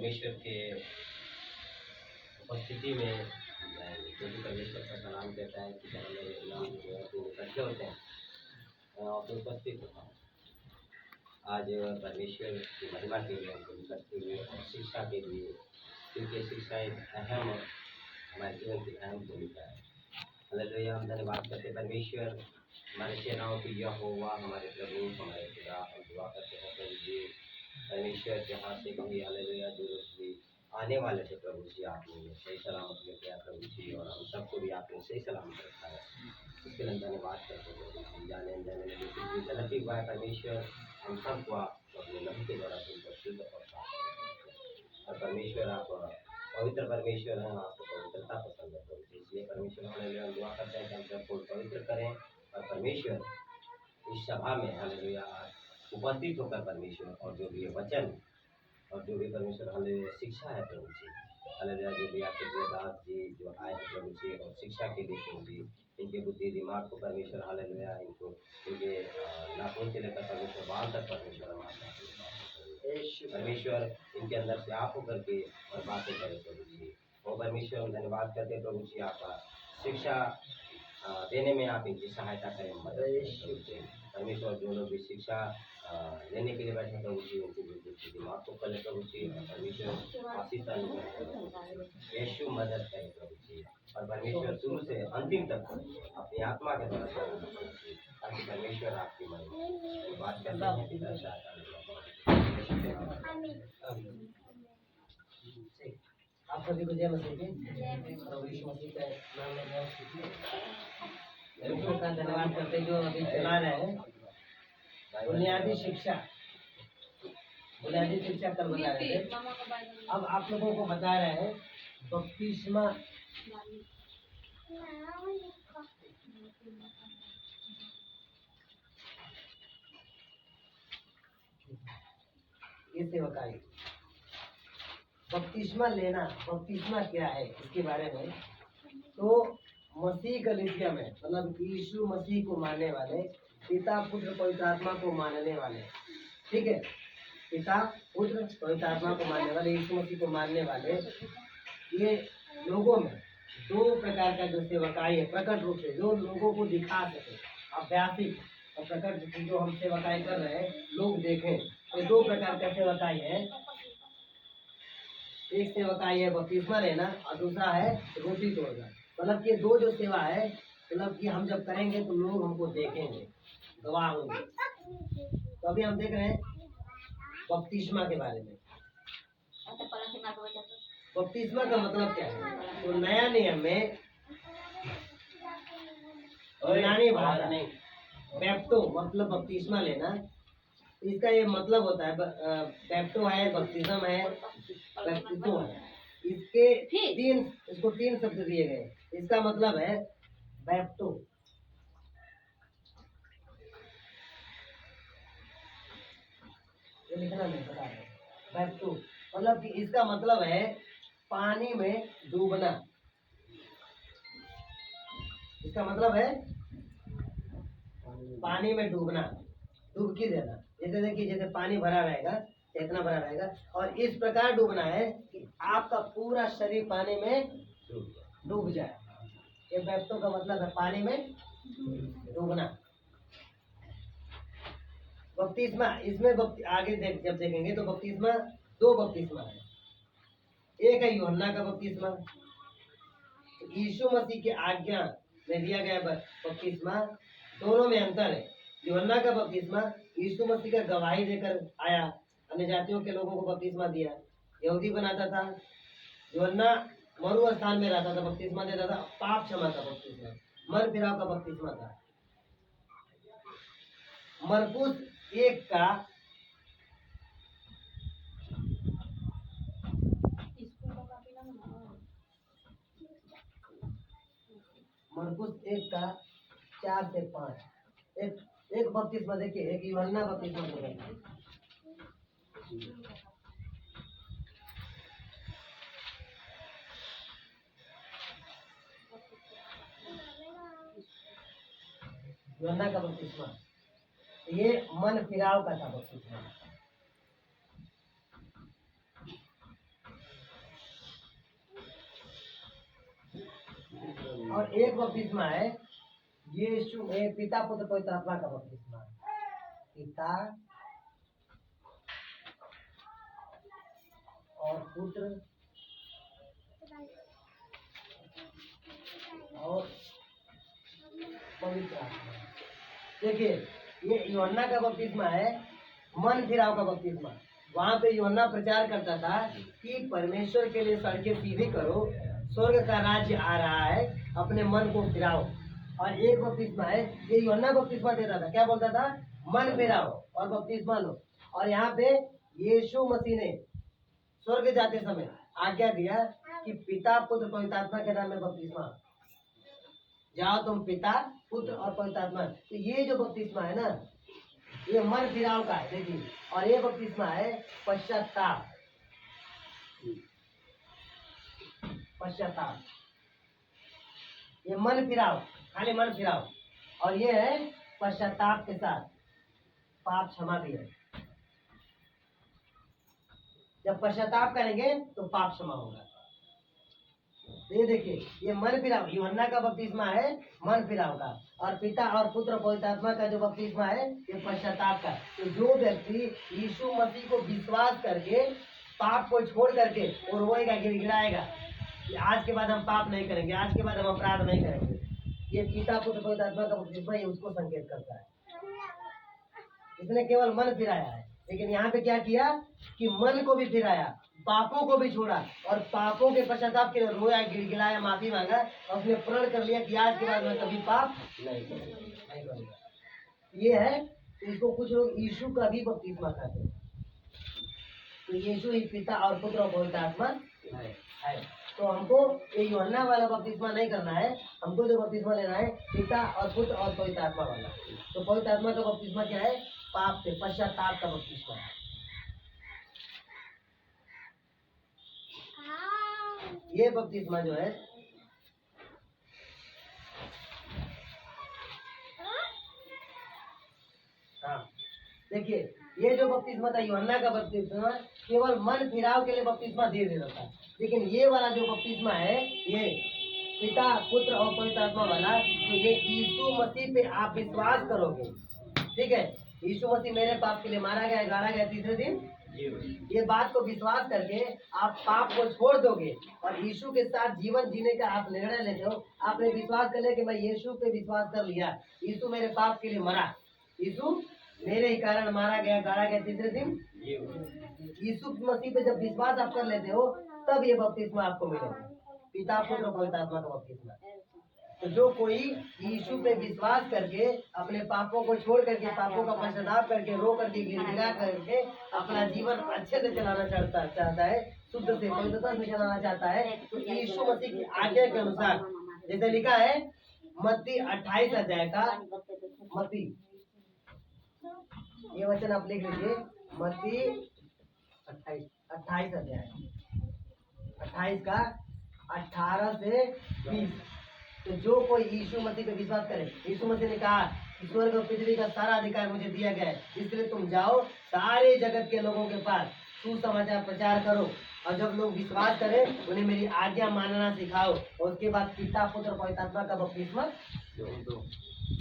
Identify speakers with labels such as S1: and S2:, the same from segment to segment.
S1: परमेश्वर के उपस्थिति में जो भी परमेश्वर का सलाम कहता है कि जब मेरे नाम जो है तो इकट्ठे होते हैं और उपस्थित होता हूँ। आज परमेश्वर की महिमा के लिए उनको करते हुए और शिक्षा के लिए, क्योंकि शिक्षा एक अहम हमारे जीवन की अहम भूमिका है। हालेलुया, हम धन्यवाद करते परमेश्वर हमारे सेनाओं की यहोवा हमारे प्रभु हमारे खुदा, हम दुआ करते हैं प्रभु जी परमेश्वर जहाँ से भी हालेलुया जो भी आने वाले थे प्रभु जी आपने सही सलामत में किया प्रभु जी, और हम सबको भी आपने सही सलामत रखा है, इसके लिए धन्यवाद करते हैं प्रभु। हम जाने जाने में जो गलती हुआ है परमेश्वर हम सबको आप अपने लहू के द्वारा सुनकर शुद्ध और साफ करें। और परमेश्वर आप पवित्र परमेश्वर हैं, आपको पवित्रता पसंद है प्रभु जी, इसलिए परमेश्वर हालेलुया दुआ करते हैं कि हम सबको पवित्र करें और परमेश्वर इस सभा में हालेलुया उपस्थित होकर परमेश्वर और जो भी वचन और जो भी परमेश्वर हालेलुया शिक्षा है प्रभु जी, हालेलुया जो भी आपके दास जी जो आए हैं प्रभु जी और शिक्षा के लिए प्रभु जी, इनके बुद्धि दिमाग को परमेश्वर हालेलुया इनको इनके नाखून से लेकर परमेश्वर बाल तक परमेश्वर परमेश्वर इनके अंदर से आप होकर के और बातें करें प्रभु जी। और परमेश्वर हम धन्यवाद करते हैं प्रभु जी, आपका शिक्षा देने में आप इनकी सहायता करें मदद परमेश्वर। जो लोग भी शिक्षा लेने के लिए बैठे प्रभु जी उनकी दिमाग को खोले प्रभु जी, परमेश्वर आशीष यीशु मदद करें प्रभु जी, और परमेश्वर शुरू से अंतिम तक अपनी आत्मा के द्वारा ताकि परमेश्वर आपकी महिमा बात करते हैं।
S2: आप सभी को जय मसीह के प्रभु यीशु मसीह के नाम में का धन्यवाद करते जो अभी चला रहे हैं बुनियादी शिक्षा कल बता रहे थे। अब आप लोगों को बता रहे हैं बपतिस्मा। ये सेवकाई बपतिस्मा लेना, बपतिस्मा क्या है इसके बारे में तो मसीह कलीसिया में मतलब यीशु मसीह को मानने वाले, पिता पुत्र पवित्र आत्मा को मानने वाले, ठीक है, पिता पुत्र पवित्र आत्मा को मानने वाले, यीशु मसीह को मानने वाले, ये लोगों में दो प्रकार का जो सेवकाई है प्रकट रूप से जो लोगों को दिखा सके, अभ्यासिक और प्रकट जो हम सेवकाई कर रहे हैं लोग देखें, ये दो प्रकार का सेवकाई है। एक सेवकाई है बपतिस्मा लेना और दूसरा है रोटी तोड़ना। मतलब कि दो जो सेवा है मतलब कि हम जब करेंगे तो लोग हमको देखेंगे, गवाह होंगे। तो अभी हम देख रहे हैं बपतिस्मा के बारे में। बपतिस्मा का मतलब क्या है? तो नया नियम में यूनानी भाषा नहीं, बैप्टो मतलब बपतिस्मा लेना, इसका ये मतलब होता है बैप्टो है, बपतिस्म है, बैप्टिज्म है। इसको तीन शब्द दिए गए। इसका मतलब है बैप्टो, ये लिखना नहीं पता है। बैप्टो मतलब कि इसका मतलब है पानी में डूबना। इसका मतलब है पानी में डूबना, डुबकी देना। जैसे देखिए जैसे पानी भरा रहेगा, इतना भरा रहेगा और इस प्रकार डूबना है कि आपका पूरा शरीर पानी में डूब जाए। ये बैप्टो का मतलब है पानी में डूबना। बपतिस्मा इसमें आगे जब देखेंगे तो बपतिस्मा दो बपतिस्मा है। एक है यूहन्ना का बपतिस्मा, यीशु मसीह की आज्ञा में दिया गया बपतिस्मा, दोनों में अंतर है। यूहन्ना का बपतिस्मा यीशु मसीह का गवाही देकर आया, अन्य जातियों के लोगों को बपतिस्मा दिया, यहूदी बनाता था। यूहन्ना मरु स्थान में रहता था, बपतिस्मा देता था, पाप क्षमा का बपतिस्मा, मर फिराव का बपतिस्मा था। मरकुस एक का मरकुस एक का 4 से 5 एक बपतिस्मा देखिए, एक यूहन्ना बपतिस्मा देगा। यूहन्ना का बपतिस्मा ये मन फिराव का था बपतिस्मा। और एक बपतिस्मा है यीशु पिता पुत्र पवित्र आत्मा का बपतिस्मा। पिता और पुत्र और पवित्र आत्मा। देखिए ये यूहन्ना का बपतिस्मा है, मन फिराव का बपतिस्मा। वहां पे यूहन्ना प्रचार करता था कि परमेश्वर के लिए सड़कें सीधी करो, स्वर्ग का राज्य आ रहा है, अपने मन को फिराओ। और एक बपतिस्मा है, ये यूहन्ना बपतिस्मा देता था, क्या बोलता था? मन फिराओ और बपतिस्मा लो। और यहाँ पे यीशु मसीह ने स्वर्ग जाते समय आज्ञा दिया कि पिता पुत्र पवित्र आत्मा के नाम में बपतिस्मा जाओ, तुम पिता पुत्र और पवित्र आत्मा। तो ये जो बपतिस्मा है ना, ये मन फिराव का है। देखिए, और ये बपतिस्मा है पश्चाताप। पश्चाताप, ये मन फिराव, खाली मन फिराव। और ये है पश्चाताप के साथ पाप क्षमा भी है। जब पश्चाताप करेंगे तो पाप क्षमा होगा। ये देखिए, ये मन फिराव यूहन्ना का बपतिस्मा है, मन फिराव का। और पिता और पुत्र पवित्र आत्मा का जो बपतिस्मा है, ये पश्चाताप का। तो जो व्यक्ति यीशु मसीह को विश्वास करके पाप को छोड़ करके और रोएगा, गिड़गिड़ाएगा कि आज के बाद हम पाप नहीं करेंगे, आज के बाद हम अपराध नहीं करेंगे, ये पिता पुत्र पवित्र आत्मा का बपतिस्मा ये उसको संकेत करता है। इसने केवल मन फिराया है, लेकिन यहाँ पे क्या किया कि मन को भी फिराया, पापों को भी छोड़ा और पापों के पश्चाताप के लिए रोया, गिड़गिड़ाया, माफी मांगा और उसने प्रण कर लिया कि आज के बाद मैं कभी पाप नहीं करूंगा। ये है, इसको कुछ लोग यीशु का भी बपतिस्मा कहते हैं। तो यीशु ही पिता और पुत्र और पवित्र आत्मा है। तो हमको ये यूहन्ना वाला बपतिस्मा नहीं करना है, हमको जो बपतिस्मा लेना है पिता और पुत्र और पवित्र आत्मा वाला। तो पवित्र आत्मा का बपतिस्मा क्या है? पाप से पश्चाताप का बपतिस्मा है। ये बपतिस्मा जो है हाँ, देखिए ये जो बपतिस्मा था यूहन्ना का बपतिस्मा केवल मन फिराव के लिए बपतिस्मा दे देता था। लेकिन ये वाला जो बपतिस्मा है, ये पिता पुत्र और पवित्र आत्मा वाला, तो ये यीशु मसीह पे आप विश्वास करोगे, ठीक है? यीशु मसीह मेरे पाप के लिए मारा गया, गाड़ा गया, तीसरे दिन ये बात को विश्वास करके आप पाप को छोड़ दोगे और यीशु के साथ जीवन जीने का आप निर्णय लेते हो। आपने विश्वास कर लिया कि मैं यीशु पे विश्वास कर लिया, यीशु मेरे पाप के लिए मरा, यीशु मेरे ही कारण मारा गया, गाड़ा गया, तीसरे दिन यीशु मसीह पे जब विश्वास आप कर लेते हो तब ये बपतिस्मा आपको मिलेगा, पिता पुत्र पवित्र आत्मा का बपतिस्मा। तो जो कोई यीशु पे विश्वास करके अपने पापों को छोड़ करके, पापों का पश्चाताप करके, रो करके, गिड़गिड़ा करके अपना जीवन अच्छे से चलाना चाहता है, शुद्ध से पवित्रता से चलाना चाहता है, तो यीशु मसीह की आज्ञा के अनुसार, जैसे लिखा है मत्ती 28 अध्याय का, मत्ती ये वचन आप लिख लीजिए, मत्ती 28 अध्याय 28 का 18 से 20। तो जो कोई यीशु मसीह पे विश्वास करे, यीशु मसीह ने कहा कि स्वर्ग और पृथ्वी का सारा अधिकार मुझे दिया गया है, इसलिए तुम जाओ सारे जगत के लोगों के पास सुसमाचार प्रचार करो और जब लोग विश्वास करें उन्हें मेरी आज्ञा मानना सिखाओ और उसके बाद पिता पुत्र पवित्र आत्मा का बपतिस्मा दो।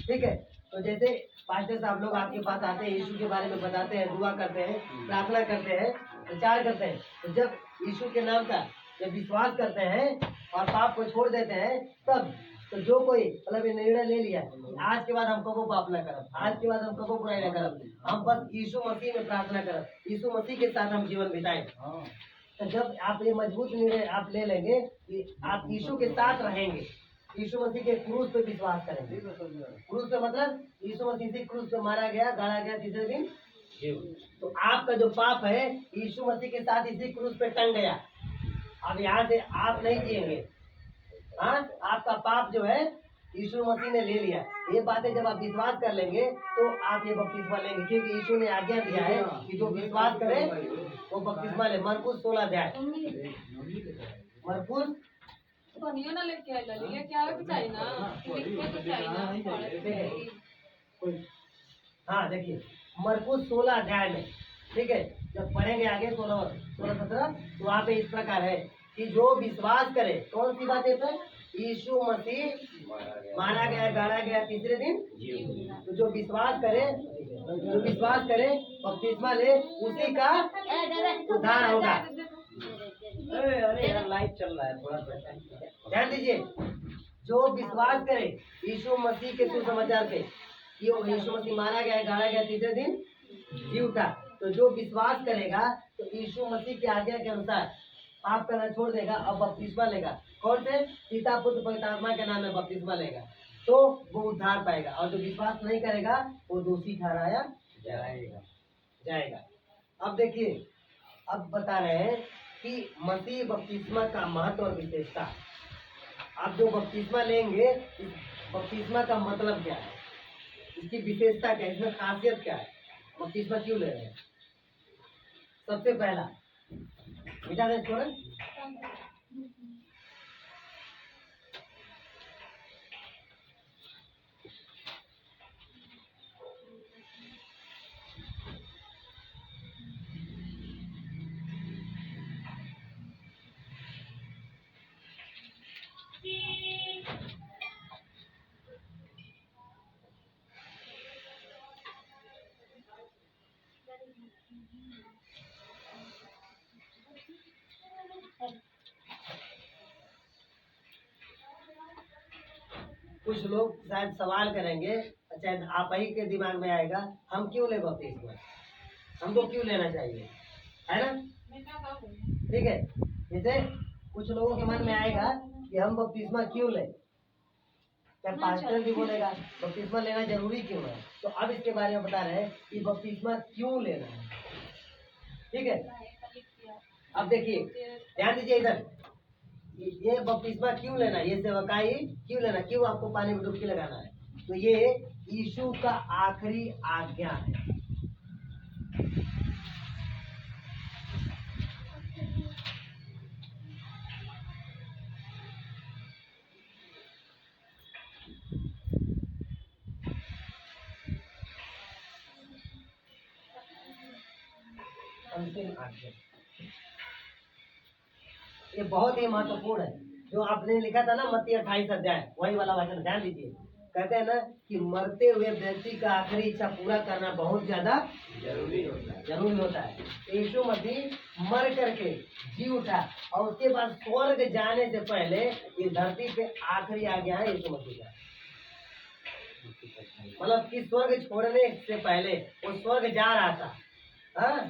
S2: ठीक है? तो जैसे पास्टर साहब लोग आपके पास आते हैं, यीशु के बारे में बताते हैं, दुआ करते हैं, प्रार्थना करते हैं, प्रचार करते हैं, तो जब यीशु के नाम का जब विश्वास करते हैं और पाप को छोड़ देते हैं तब, तो जो कोई मतलब ये निर्णय ले लिया आज के बाद हम कबो पाप न करब, आज के बाद हम कबो बुराई न करब, हम बस यीशु मसीह में प्रार्थना करब, यीशु मसीह के साथ हम जीवन बिताएं। तो जब आप ये मजबूत निर्णय आप ले लेंगे कि आप यीशु के साथ रहेंगे, यीशु मसीह के क्रूस पे विश्वास करेंगे। क्रूस पे मतलब यीशु मसीह से क्रूस पे मारा गया, गाड़ा गया, तीसरे दिन तो आपका जो पाप है यीशु मसीह के साथ इसी क्रूस पे टंग गया। अब यहाँ से आप नहीं जिएंगे, हाँ, आपका पाप जो है यीशु मसीह ने ले लिया। ये बातें जब आप विश्वास कर लेंगे तो आप ये बपतिस्मा लेंगे, क्योंकि यीशु ने आज्ञा दिया है कि जो विश्वास करे वो बपतिस्मा ले। मरकुस 16 अध्याय, मरकुस हाँ देखिए मरकुस 16 अध्याय में, ठीक है, जब पढ़ेंगे आगे 16-17 तो वहाँ पे इस प्रकार है कि जो विश्वास करे, कौन सी बातें पे? यीशु मसीह मारा गया, गाड़ा गया, तीसरे दिन
S1: जीव
S2: तो जो विश्वास करे बपतिस्मा ले, उसी का उद्धार होगा।
S1: अरे यार लाइव चल रहा है, थोड़ा सा
S2: ध्यान दीजिए, जो विश्वास करे यीशु मसीह के सुसमाचार पे कि वो यीशु मसीह मारा गया, गाड़ा गया, तीसरे दिन जी उठा, तो जो विश्वास करेगा तो यीशु मसीह की आज्ञा के अनुसार पाप करना छोड़ देगा और बपतिस्मा लेगा। कौन से? पिता पुत्र पवित्र आत्मा के नाम में बपतिस्मा लेगा, तो वो उद्धार पाएगा। और जो विश्वास नहीं करेगा वो दोषी ठहराया जाएगा। अब देखिए, अब बता रहे हैं कि मसीह बपतिस्मा का महत्व और विशेषता। आप जो बपतिस्मा लेंगे, इस बपतिस्मा का मतलब क्या है, इसकी विशेषता क्या है, इसमें खासियत क्या है, बपतिस्मा क्यों ले रहे हैं? सबसे पहला बेटा दे छोड़, कुछ लोग शायद सवाल करेंगे, शायद आप ही के दिमाग में आएगा, हम क्यों ले बपतिस्मा, हमको क्यों लेना चाहिए, है ना? ठीक है, जैसे कुछ लोगों के मन में आएगा कि हम बपतिस्मा क्यों लें, क्या पास्टर भी बोलेगा बपतिस्मा लेना जरूरी क्यों है, तो अब इसके बारे में बता रहे हैं कि बपतिस्मा क्यों लेना है। ठीक है, अब देखिए, ध्यान दीजिए इधर, ये बपतिस्मा क्यों लेना है, ये सेवकाई क्यों लेना, क्यों आपको पानी में डुबकी लगाना है, तो ये यीशु का आखिरी आज्ञा है। अंतिम आज्ञा, ये बहुत ही महत्वपूर्ण है। जो आपने लिखा था ना मत्ती 28 अध्याय, वही वाला वचन ध्यान दीजिए। कहते हैं ना कि मरते हुए व्यक्ति का आखिरी इच्छा पूरा करना बहुत ज्यादा
S1: जरूरी होता है।
S2: यीशु मसीह मर करके जी उठा और उसके बाद स्वर्ग जाने से पहले इस धरती पे आखिरी आज्ञा है यीशु मसीह का। मतलब कि स्वर्ग छोड़ने से पहले वो स्वर्ग जा रहा था, हाँ?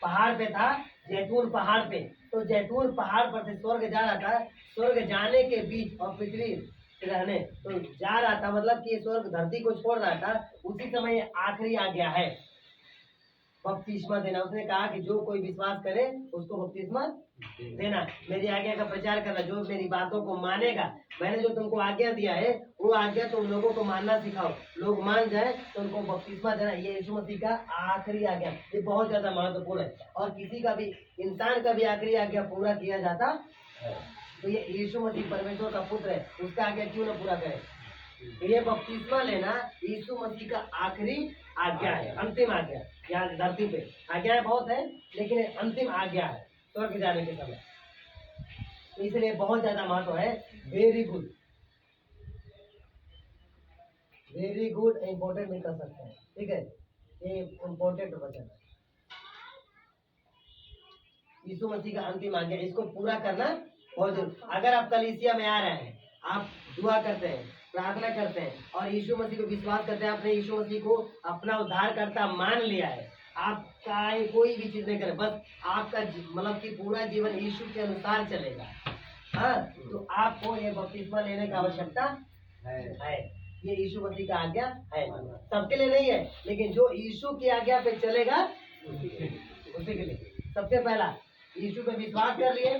S2: पहाड़ पे था, जैतून पहाड़ पे, तो जैतून पहाड़ पर से स्वर्ग जा रहा था। स्वर्ग जाने के बीच और पृथ्वी रहने तो जा रहा था, मतलब कि ये स्वर्ग धरती को छोड़ रहा था, उसी समय ये आखिरी आज्ञा है बपतिस्मा देना। उसने कहा कि जो कोई विश्वास करे उसको बपतिस्मा देना, मेरी आज्ञा का प्रचार करना, जो मेरी बातों को मानेगा, मैंने जो तुमको आज्ञा दिया है वो आज्ञा तुम लोगों को मानना सिखाओ, लोग मान जाए तो उनको बपतिस्मा देना। ये यीशु मसीह का आखिरी आज्ञा, ये बहुत ज्यादा महत्वपूर्ण है। और किसी का भी, इंसान का भी आखिरी आज्ञा पूरा किया जाता है, तो ये यीशु मसीह परमेश्वर का पुत्र है, उसका आज्ञा क्यों न पूरा करे। तो ये बपतिस्मा लेना यीशु मसीह का आखिरी आज्ञा है, अंतिम आज्ञा। यहाँ धरती पे आज्ञाएं बहुत है, लेकिन अंतिम आज्ञा है स्वर्ग जाने के समय, तो इसलिए बहुत ज्यादा महत्व है। Very good, very good, important नहीं कर सकते हैं, ठीक है, ये इम्पोर्टेंट वचन है। यीशु मसीह का अंतिम आज्ञा, इसको पूरा करना बहुत जरूरी। अगर आप कलीसिया में आ रहे हैं, आप दुआ करते हैं, प्रार्थना करते हैं और यीशु मसीह को विश्वास करते हैं, आपने यीशु मसीह को अपना उद्धारकर्ता मान लिया है, आप चाहे कोई भी चीज नहीं करें, बस आपका मतलब कि पूरा जीवन यीशु के अनुसार चलेगा, हाँ, तो आपको ये बपतिस्मा लेने का आवश्यकता है। ये यीशु मसीह का आज्ञा है, सबके लिए नहीं है, लेकिन जो यीशु की आज्ञा पे चलेगा उसी के लिए। सबसे पहला यीशु पे विश्वास कर लिए,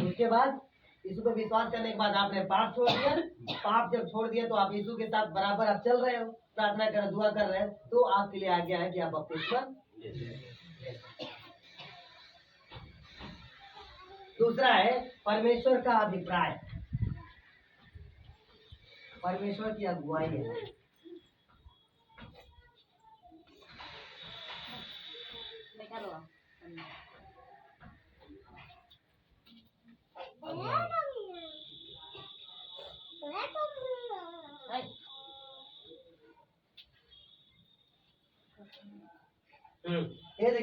S2: उसके बाद यीशु पे विश्वास करने के बाद आपने पाप छोड़ दिया, पाप जब छोड़ दिया तो आप यीशु के साथ बराबर आप चल रहे हो, प्रार्थना कर, दुआ कर रहे हैं, तो आपके लिए आज्ञा है कि आप बपतिस्मा। दूसरा है परमेश्वर का अभिप्राय, परमेश्वर की अगुवाई है।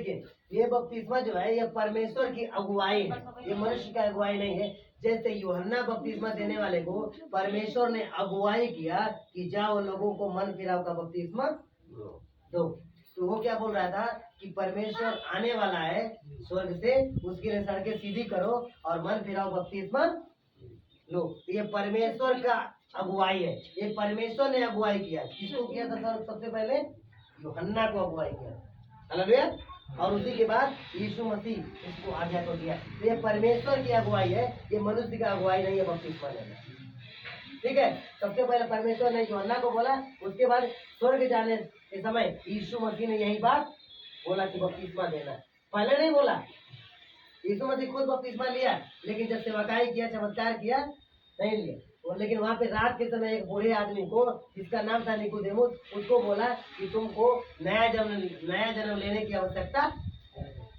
S2: देखिए, ये बपतिस्मा जो है ये परमेश्वर की अगुवाई है, ये मनुष्य की अगुवाई नहीं है। जैसे यूहन्ना बपतिस्मा देने वाले को परमेश्वर ने अगुवाई किया कि जाओ लोगों को मन फिराव का बपतिस्मा दो, तो वो क्या बोल रहा था कि परमेश्वर आने वाला है स्वर्ग से, उसके लिए सड़कें सीधी करो और मन फिराव बपतिस्मा लो। ये परमेश्वर का अगुवाई है, ये परमेश्वर ने अगुवाई किया। किसको किया था सर? सबसे पहले यूहन्ना को अगुवाई किया, हालेलुया। और उसी के बाद यीशु मसीह इसको आज्ञा को दिया। तो ये परमेश्वर की अगुवाई है, ये मनुष्य का अगुवाई नहीं है बपतिस्मा लेना, ठीक है। सबसे पहले परमेश्वर ने यूहन्ना को बोला, उसके बाद स्वर्ग जाने के समय यीशु मसीह ने यही बात बोला कि बपतिस्मा देना। पहले नहीं बोला, यीशु मसीह खुद बपतिस्मा लिया, लेकिन जब सेवकाई किया, चमत्कार किया, नहीं लिया। और लेकिन वहाँ पे रात के समय एक बूढ़े आदमी को, जिसका नाम था निकोदेमुस, उसको बोला कि तुमको नया जन्म लेने की आवश्यकता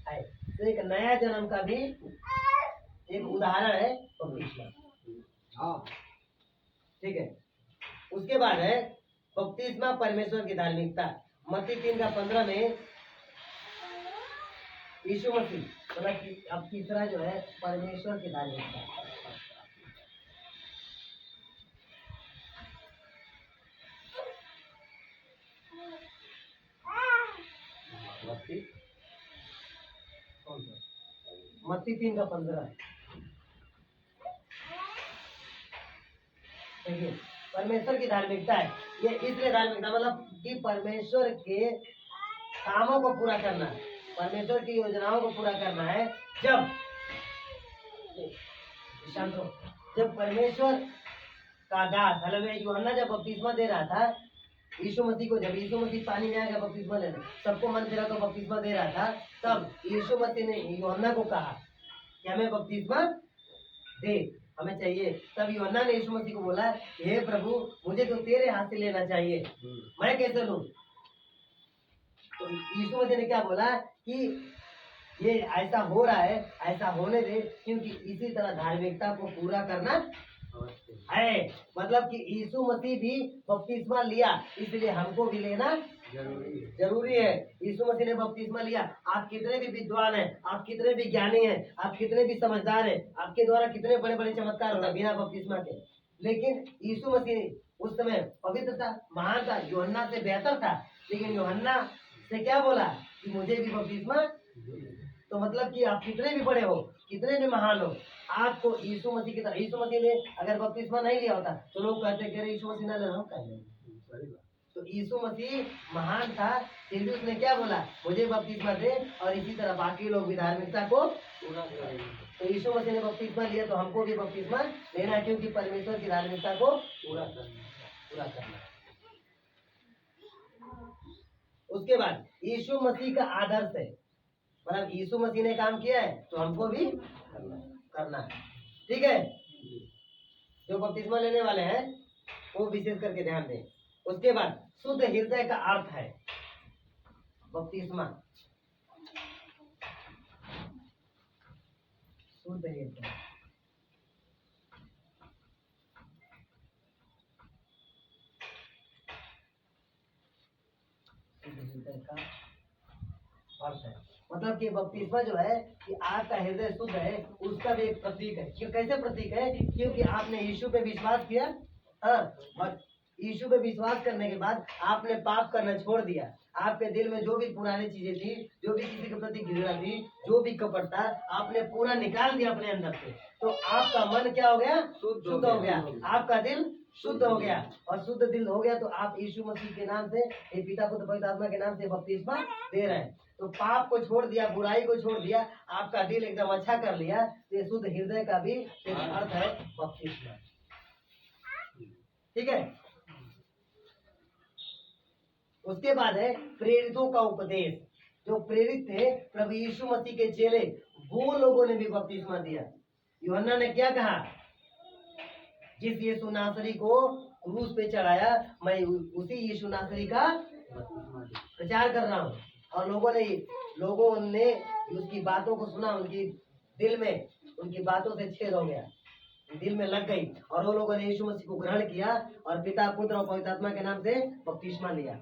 S2: है। तो एक नया जन्म का भी एक उदाहरण है बपतिस्मा, ठीक है। उसके बाद है बपतिस्मा परमेश्वर की धार्मिकता। मत्ती 3:15 में यीशु मसीह मतलब कि अब तीसरा जो है परमेश्वर की धार्मिकता। मत्ती 3:15 देखिए, परमेश्वर की धार्मिकता है। ये इसलिए धार्मिकता मतलब कि परमेश्वर के कामों को पूरा करना है, परमेश्वर की योजनाओं को पूरा करना है। जब परमेश्वर का दास हालेलुया यूहन्ना जब बपतिस्मा दे रहा था यीशु मसीह को, जब यीशु मसीह पानी में आएगा बपतिस्मा लेने, सबको मन फिरा को बपतिस्मा दे रहा था, तब यीशु मसीह ने यूहन्ना को कहा कि हमें बपतिस्मा दे, हमें चाहिए। तब यूहन्ना ने यीशु मसीह को बोला, हे प्रभु, मुझे तो तेरे हाथ से लेना चाहिए, मैं कैसे लूं? तो यीशु मसीह ने क्या बोला कि ये ऐसा हो रहा है, ऐसा होने दे, क्योंकि इसी तरह धार्मिकता को पूरा करना है। मतलब कि यीशु मसीह भी बपतिस्मा लिया, इसलिए हमको भी लेना जरूरी है। यीशु मसीह ने बपतिस्मा लिया। आप कितने भी विद्वान हैं, आप कितने भी ज्ञानी हैं, आप कितने भी समझदार हैं, आपके द्वारा कितने बड़े बड़े चमत्कार होता बिना बपतिस्मा के, लेकिन यीशु मसीह उस समय पवित्र था, महान था, यूहन्ना से बेहतर था, लेकिन यूहन्ना से क्या बोला कि मुझे भी बपतिस्मा। तो मतलब कि आप कितने भी बड़े हो, कितने भी महान हो, आपको यीशु मसीह की तरह, यीशु मसीह ने अगर बपतिस्मा नहीं लिया होता तो लोग कहते कि यीशु मसीह ना लेना, हम कह लेंगे। तो यीशु मसीह महान था, फिर भी उसने क्या बोला, मुझे बपतिस्मा दे, और इसी तरह बाकी लोग भी धार्मिकता को पूरा करेंगे। तो यीशु मसीह ने बपतिस्मा लिया, तो हमको भी बपतिस्मा लेना है, क्योंकि परमेश्वर की धार्मिकता को पूरा करना। उसके बाद यीशु मसीह का आदर्श है, मतलब यीशु मसीह ने काम किया है तो हमको भी करना है, ठीक है। जो बपतिस्मा लेने वाले हैं वो विशेष करके ध्यान दें। उसके बाद शुद्ध हृदय का अर्थ है बपतिस्मा, शुद्ध हृदय। का अर्थ है मतलब कि बपतिस्मा जो है कि आपका हृदय शुद्ध है, उसका भी एक प्रतीक है। क्यों, कैसे प्रतीक है? क्योंकि आपने यीशु पे विश्वास किया, हाँ, और यीशु पे विश्वास करने के बाद आपने पाप करना छोड़ दिया। आपके दिल में जो भी पुरानी चीजें थी, जो भी किसी के प्रति घृणा थी, जो भी कपट था, आपने पूरा निकाल दिया अपने अंदर से। तो आपका मन क्या हो गया? शुद्ध हो गया। आपका दिल शुद्ध हो गया, और शुद्ध दिल हो गया तो आप यीशु मसीह के नाम से, पिता पुत्र पवित्र आत्मा के नाम से बपतिस्मा दे रहे हैं। तो पाप को छोड़ दिया, बुराई को छोड़ दिया, आपका दिल एकदम अच्छा कर लिया। तो ये शुद्ध हृदय का भी एक अर्थ है बपतिस्मा, ठीक है। उसके बाद है प्रेरितों का उपदेश। जो प्रेरित थे प्रभु यीशु मसीह के चेले, वो लोगों ने भी बपतिस्मा दिया। यूहन्ना ने क्या कहा? जिस यीशु नासरी को क्रूस पे चढ़ाया, मैं उसी यीशु नासरी का प्रचार कर रहा हूँ। और लोगों ने उसकी बातों को सुना, उनकी दिल में उनकी बातों से छेद हो गया, दिल में लग गई, और वो लोगों ने यीशु मसीह को ग्रहण किया और पिता पुत्र और पवित्र आत्मा के नाम से बपतिस्मा लिया,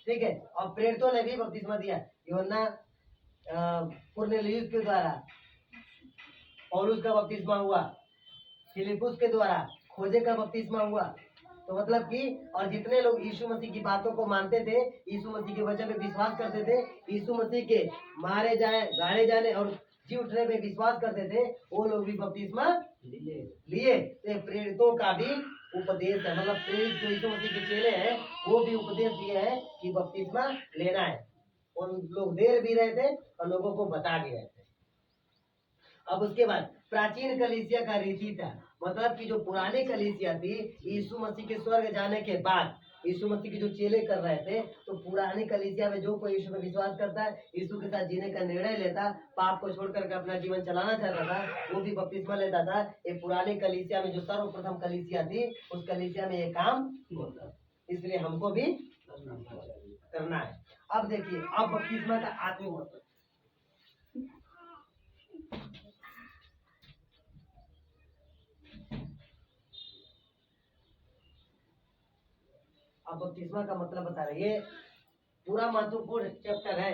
S2: ठीक है। और प्रेरितों ने भी बपतिस्मा दिया। यूहन्ना कुरनेलियुस के द्वारा पौलुस का बपतिस्मा हुआ, फिलिपुस के द्वारा खोजे का बपतिस्मा हुआ। तो मतलब कि और जितने लोग यीशु मसीह की बातों को मानते थे, यीशु मसीह के वचन पे विश्वास करते थे, यीशु मसीह के मारे जाए, गाड़े जाने और जी उठने पे विश्वास करते थे, वो लोग भी बपतिस्मा लिए। तो प्रेरितों का भी उपदेश है, मतलब प्रेरित जो यीशु मसीह के चेले हैं वो भी उपदेश दिए है कि बपतिस्मा लेना है। और लोग देर भी रहे थे और लोगों को बता भी रहे थे। अब उसके बाद प्राचीन कलीसिया का रीति था, मतलब कि जो पुरानी कलीसिया थी, यीशु मसीह के स्वर्ग जाने के बाद यीशु मसीह के जो चेले कर रहे थे, तो पुरानी कलीसिया में जो कोई यीशु में विश्वास करता है, यीशु के साथ जीने का निर्णय लेता, पाप को छोड़ करके अपना जीवन चलाना चाहता था, वो भी बपतिस्मा लेता था। एक पुरानी कलीसिया में जो सर्वप्रथम कलीसिया थी, उस कलीसिया में ये काम होता, इसलिए हमको भी करना है। अब देखिए, अब बपतिस्मा का आत्मिक मतलब, अब बपतिस्मा का मतलब बता रहे, ये पूरा महत्वपूर्ण चैप्टर है।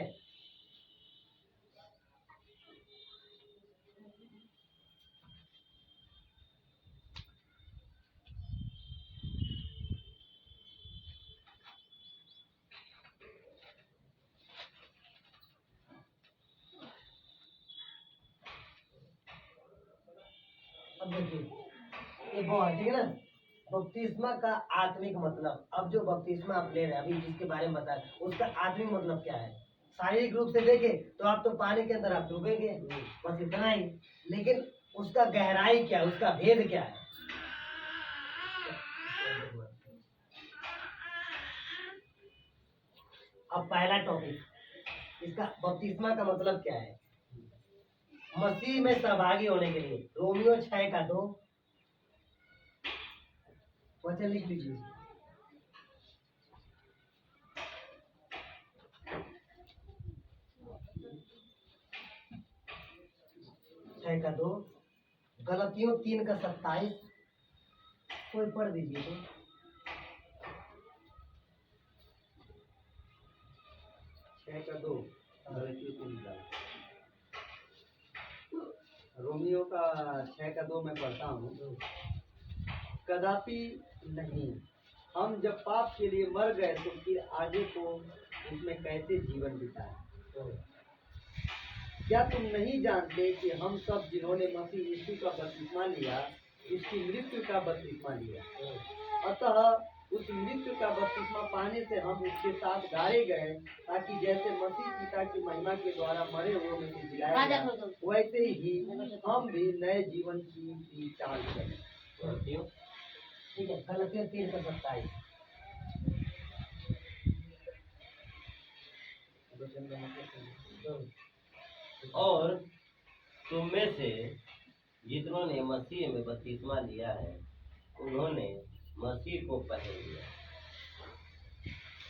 S2: अब देखिए, ये बहुत ठीक है ना, बपतिस्मा का आत्मिक मतलब। अब जो बपतिस्मा आप ले रहे हैं, अभी जिसके बारे में बताया, उसका आत्मिक मतलब क्या है? शारीरिक रूप से देखे तो आप तो पानी के अंदर आप डूबेंगे, बस इतना ही। लेकिन उसका गहराई क्या है, उसका भेद क्या है? अब पहला टॉपिक, इसका बपतिस्मा का मतलब क्या है? मसीह में सहभागी होने के लिए रोमियो 6:2 वचन लिख लीजिए। 6:2, गलतियों 3:27, कोई पढ़ दीजिए तो।
S1: 6:2 रोमियो का 6:2 मैं पढ़ता हूँ। कदापि नहीं, हम जब पाप के लिए मर गए तो फिर आगे को उसमें कैसे जीवन बिताए? क्या तुम नहीं जानते कि हम सब जिन्होंने मसीह यीशु का बपतिस्मा लिया, उसकी मृत्यु का बपतिस्मा लिया? अतः उस मृत्यु का बपतिस्मा पाने से हम उसके साथ गाड़े गए, ताकि जैसे मसीह पिता की महिमा के द्वारा मरे हुए में से जिलाया गया, वैसे ही हम भी नए जीवन की चाल करें।
S2: ठीक है, गलतियों 3:27।
S3: और तुम में से जितनों ने मसीह में बपतिस्मा लिया है, उन्होंने मसीह को पहन लिया।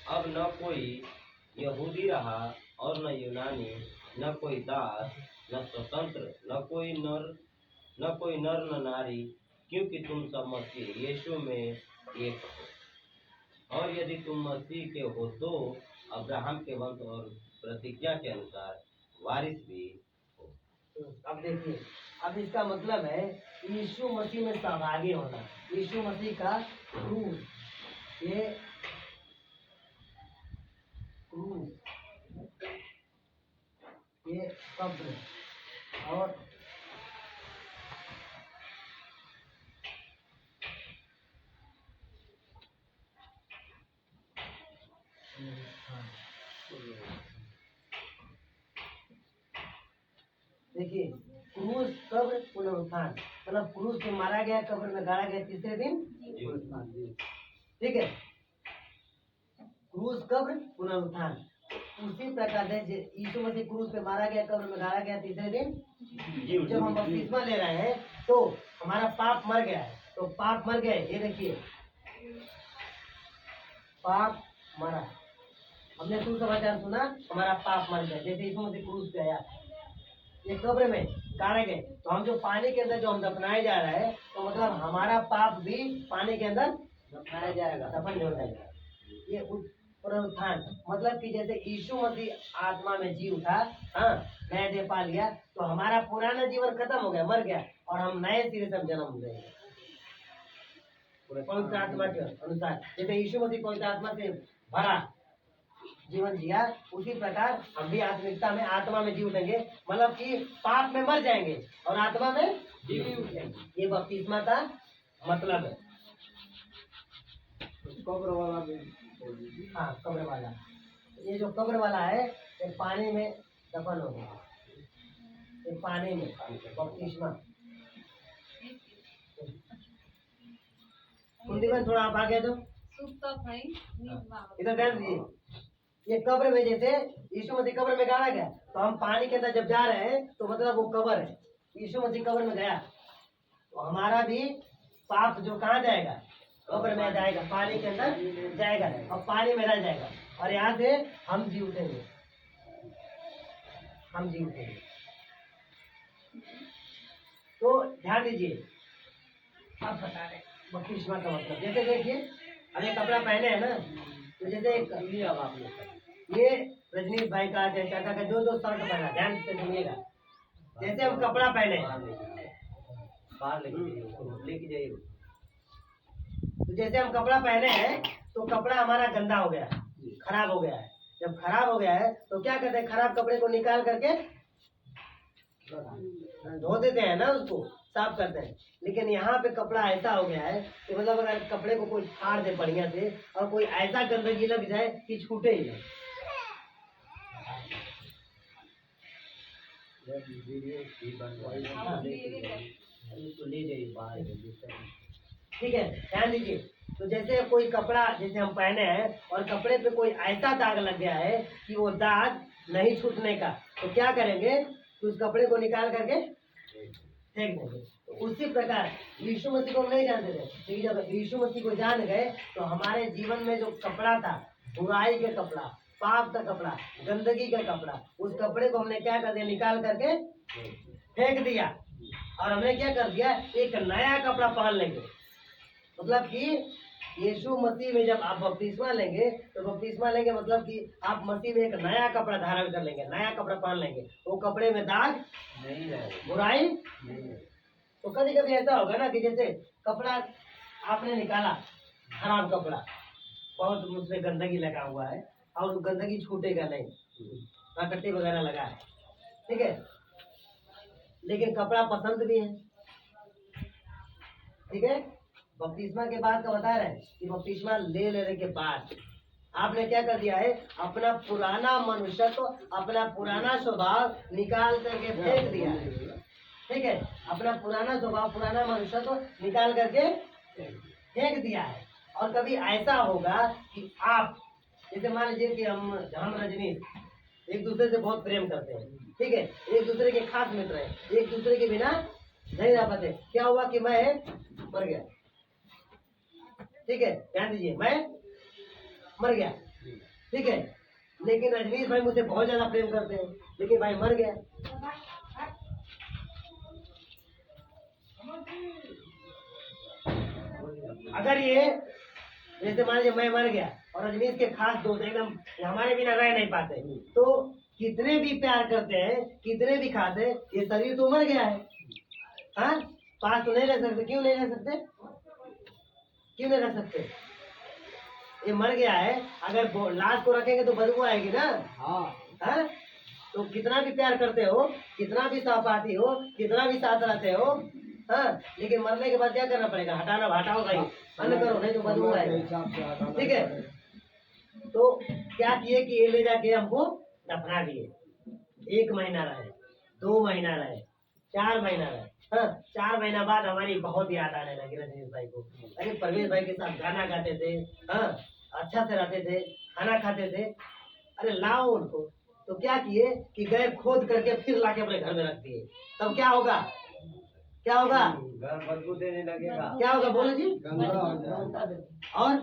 S3: अब न कोई यहूदी रहा और न यूनानी, न कोई दास न स्वतंत्र, न कोई नर न नारी, क्योंकि तुम सब मसीह यीशु में एक हो। और यदि तुम मसीह के हो तो अब्राहम के वंश और प्रतिज्ञा के अनुसार वारिस भी हो।
S2: अब देखिए, अब इसका मतलब है यीशु मसीह में सहभागी होना। यीशु मसीह का क्रूस, ये क्रूस, ये कब्र और देखिए, क्रूस, कब्र, पुनरुत्थान, मतलब क्रूस पे मारा गया, कब्र में गाड़ा गया, तीसरे दिन ठीक है। क्रूस, कब्र, पुनरुत्थान। उसी प्रकार से यीशु मसीह क्रूस पे मारा गया, कब्र में गाड़ा गया, तीसरे दिन जब हम बपतिस्मा ले रहे हैं तो हमारा पाप मर गया है। तो पाप मर गए, ये देखिए, पाप मरा, हमने सुसमाचार सुना, हमारा पाप मर गया। जैसे यीशु मसीह क्रूस पे आया, ये कब्र में गाड़े गए, तो हम जो पानी के अंदर जो हम दफनाए जा रहे हैं, तो मतलब हमारा पाप भी पानी के अंदर दफनाया जाएगा, दफन हो जाएगा। ये पुनरुत्थान, मतलब कि जैसे यीशु मसीह आत्मा में जी उठा, हाँ, नया देह पा लिया, तो हमारा पुराना जीवन खत्म हो गया, मर गया, और हम नए सिरे से जन्म लेंगे पवित्र आत्मा के अनुसार। जैसे यीशु मसीह पवित्र आत्मा से भरा जीवन जिया, उसी प्रकार हम भी आत्मिकता में, आत्मा में जी उठेंगे, मतलब कि पाप में मर जाएंगे और आत्मा में जी उठेंगे। ये बपतिस्मा का मतलब है।
S4: कब्र वाला भी
S2: हाँ, कब्र वाला, ये जो कब्र वाला है ये पानी में दफन हो गया, ये पानी में बपतिस्मा। कुंडी में थोड़ा आप आगे दो, इधर ध्यान दीजिए। ये कब्र में, जैसे यीशु मसीह कब्र में गाड़ा गया, तो हम पानी के अंदर जब जा रहे हैं तो मतलब वो कब्र है, यीशु मसीह कब्र में गया, तो हमारा भी पाप जो कहाँ जाएगा, कब्र में जाएगा, पानी के अंदर जाएगा और पानी में रह जाएगा, और यहाँ से हम जी उठेंगे, हम जी उठेंगे। तो ध्यान दीजिए, अब बता रहे बपतिस्मा का मतलब। जैसे देखिए, अरे कपड़ा पहने है ना, तो जैसे ये रजनीश भाई का, चाचा का जो जो शर्ट पहना, ध्यान से सुनिएगा। जैसे हम कपड़ा पहने,
S3: बाहर लेके जाइए।
S2: तो जैसे हम कपड़ा पहने हैं, तो कपड़ा हमारा गंदा हो गया, खराब हो गया है। जब खराब हो गया है तो क्या करते हैं, खराब कपड़े को निकाल करके धो देते हैं ना, उसको साफ करते हैं। लेकिन यहाँ पे कपड़ा ऐसा हो गया है कि मतलब अगर कपड़े को कोई फाड़ दे बढ़िया से, और कोई ऐसा गंदगी लग जाए कि छूटे ही नहीं।
S3: ले जाइए बाहर।
S2: ठीक है, ध्यान दीजिए। तो जैसे कोई कपड़ा जैसे हम पहने हैं और कपड़े पे कोई ऐसा दाग लग गया है कि वो दाग नहीं छूटने का, तो क्या करेंगे, तो उस कपड़े को निकाल करके फेंक देंगे। तो उसी प्रकार यीशु मसीह को हम नहीं जानते थे, लेकिन जब यीशु मसीह को जान गए तो हमारे जीवन में जो कपड़ा था, बुराई का कपड़ा, पाप का कपड़ा, गंदगी का कपड़ा, उस कपड़े को हमने क्या कर दिया, निकाल करके फेंक दिया, और हमने क्या कर दिया, एक नया कपड़ा पहन लेंगे। मतलब कि यीशु मसीह में जब आप बपतिस्मा लेंगे, तो बपतिस्मा लेंगे मतलब कि आप मसीह में एक नया कपड़ा धारण कर लेंगे, नया कपड़ा पहन लेंगे। वो कपड़े में दाग
S3: नहीं रहेगा,
S2: बुराई
S3: नहीं।
S2: तो कभी कभी ऐसा होगा ना कि जैसे कपड़ा आपने निकाला, खराब कपड़ा, बहुत उसमें गंदगी लगा हुआ है, और वो गंदगी छूटेगा नहीं, प्राकृतिक वगैरह लगा है, ठीक है, लेकिन कपड़ा पसंद भी है, ठीक है। बपतिस्मा के बाद का बता रहे हैं कि बपतिस्मा ले लेने के बाद आपने क्या कर दिया है, अपना पुराना मनुष्यत्व, अपना पुराना स्वभाव निकाल करके फेंक दिया है, ठीक है। अपना पुराना स्वभाव, पुराना मनुष्यत्व निकाल करके फेंक दिया है। और कभी ऐसा होगा कि आप, जैसे मान लीजिए कि हम रजनीश एक दूसरे से बहुत प्रेम करते हैं, ठीक है, एक दूसरे के खास मित्र हैं, एक दूसरे के बिना नहीं रह पाते। क्या हुआ कि मैं मर गया, ठीक है, ध्यान दीजिए, मैं मर गया, ठीक है, लेकिन रजनीश भाई मुझसे बहुत ज्यादा प्रेम करते हैं, लेकिन भाई मर गया। अगर ये जैसे मान लीजिए मैं मर गया और रजनीश के खास दोस्त एकदम हमारे बिना रह नहीं पाते, तो कितने भी प्यार करते हैं, कितने भी खाते हैं, ये शरीर तो मर गया है, हाँ, पास तो नहीं रह सकते। क्यों नहीं रह सकते, क्यों नहीं रह सकते, ये मर गया है। अगर लाश को रखेंगे तो बदबू आएगी ना, हाँ, तो कितना भी प्यार करते हो, कितना भी सहपाठी हो, कितना भी साथ रहते हो, हाँ, लेकिन मरने के बाद क्या करना पड़ेगा, हटाना, हटाओ भाई, बंद करो, नहीं तो बदबू आएगा, ठीक है। तो क्या किए कि ये ले जाके हमको दफना दिए। 1 महीना रहे, 2 महीना रहे, 4 महीना रहे, हाँ, 4 महीना बाद हमारी बहुत याद आने लगी रजनीश भाई को। अरे परवेश भाई के साथ गाना गाते थे, हाँ, अच्छा से रहते थे, खाना खाते थे, अरे लाओ उनको। तो क्या किए कि गए खोद करके फिर लाके अपने घर में रख दिए। तब क्या होगा, क्या होगा,
S3: घर बदबू देने लगेगा,
S2: क्या होगा, बोलो जी,
S4: गंदा हो जाएगा।
S2: और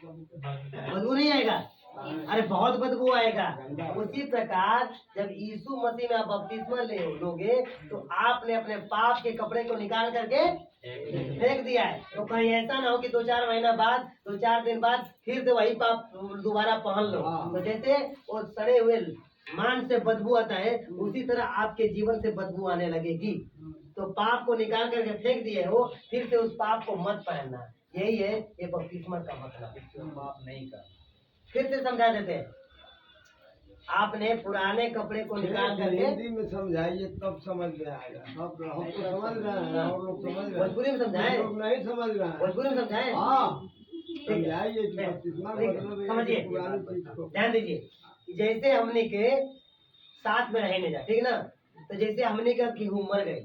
S2: बदबू नहीं आएगा, अरे बहुत बदबू आएगा। उसी प्रकार जब यीशु मसीह में आप बपतिस्मा लोगे तो आपने अपने पाप के कपड़े को निकाल करके फेंक दिया है। तो कहीं ऐसा ना हो कि 2-4 महीना बाद 2-4 दिन बाद फिर से वही पाप दोबारा पहन लो। तो जैसे वो सड़े हुए मान से बदबू आता है उसी तरह आपके जीवन से बदबू आने लगेगी। तो पाप को निकाल करके फेंक दिए हो, फिर से उस पाप को मत पहनना। यही है ये बपतिस्मा का मतलब।
S1: पाप नहीं करना।
S2: फिर से समझा देते हैं। आपने पुराने कपड़े को निकाल करके
S4: हिंदी में समझाइए तब समझ में आएगा। हम तो समझ रहे हैं और लोग समझ रहे हैं।
S2: भोजपुरी में समझाएं,
S4: लोग नहीं समझ रहे हैं।
S2: भोजपुरी में समझाएं।
S4: हाँ समझाइए कि बपतिस्मा का
S2: ठीक है,
S4: मतलब है
S2: समझिए।
S4: कि पुरानी चीज को
S2: ध्यान दीजिए, जैसे हमने के साथ में रहने जा, ठीक ना। तो जैसे हमने का केहू मर गए,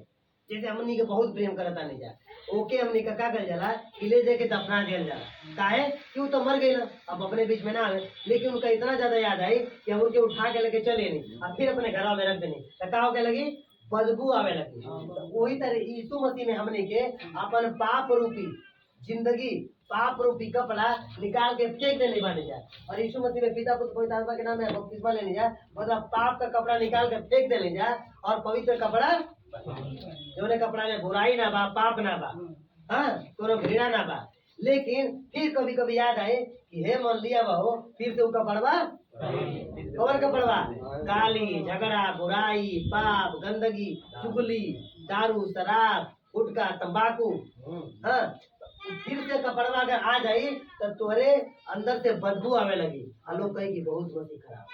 S2: जैसे हमने के बहुत प्रेम करता नहीं जा, ओके हमने का कर जाला किले दे के दफना दिया जाला। काहे क्यों, तो मर गई ना, अब अपने बीच में ना आवे। लेकिन उनका इतना ज्यादा याद आई कि हम उनके उठा के लेके चले नहीं और फिर अपने घर में रख देनी, तो क्या होके लगी, बदबू आवे लगी। तो वही तरह यीशु मसीह में हमने के अपन पाप रूपी जिंदगी, पाप रूपी कपड़ा निकाल के फेंक देने वाले जाए। और यीशु मसीह में पिता पुत्र पवित्र आत्मा के नाम में बपतिस्मा लेने जाए, मतलब पाप का कपड़ा निकाल के फेंक देने जाए और पवित्र कपड़ा, जो कपड़ा में बुराई ना बा, पाप ना बा, हाँ कोनो घृणा ना बा। लेकिन फिर कभी कभी याद आए कि हे मन लिया बहो, फिर से वो कपड़वा कवर कपड़वा, गाली झगड़ा बुराई पाप गंदगी चुगली दारू शराब गुटखा तंबाकू, हाँ फिर से कपड़वा अगर आ जाई तो तोरे अंदर से बदबू आवे लगी। लोग कहे कि बहुत मसीह खराब।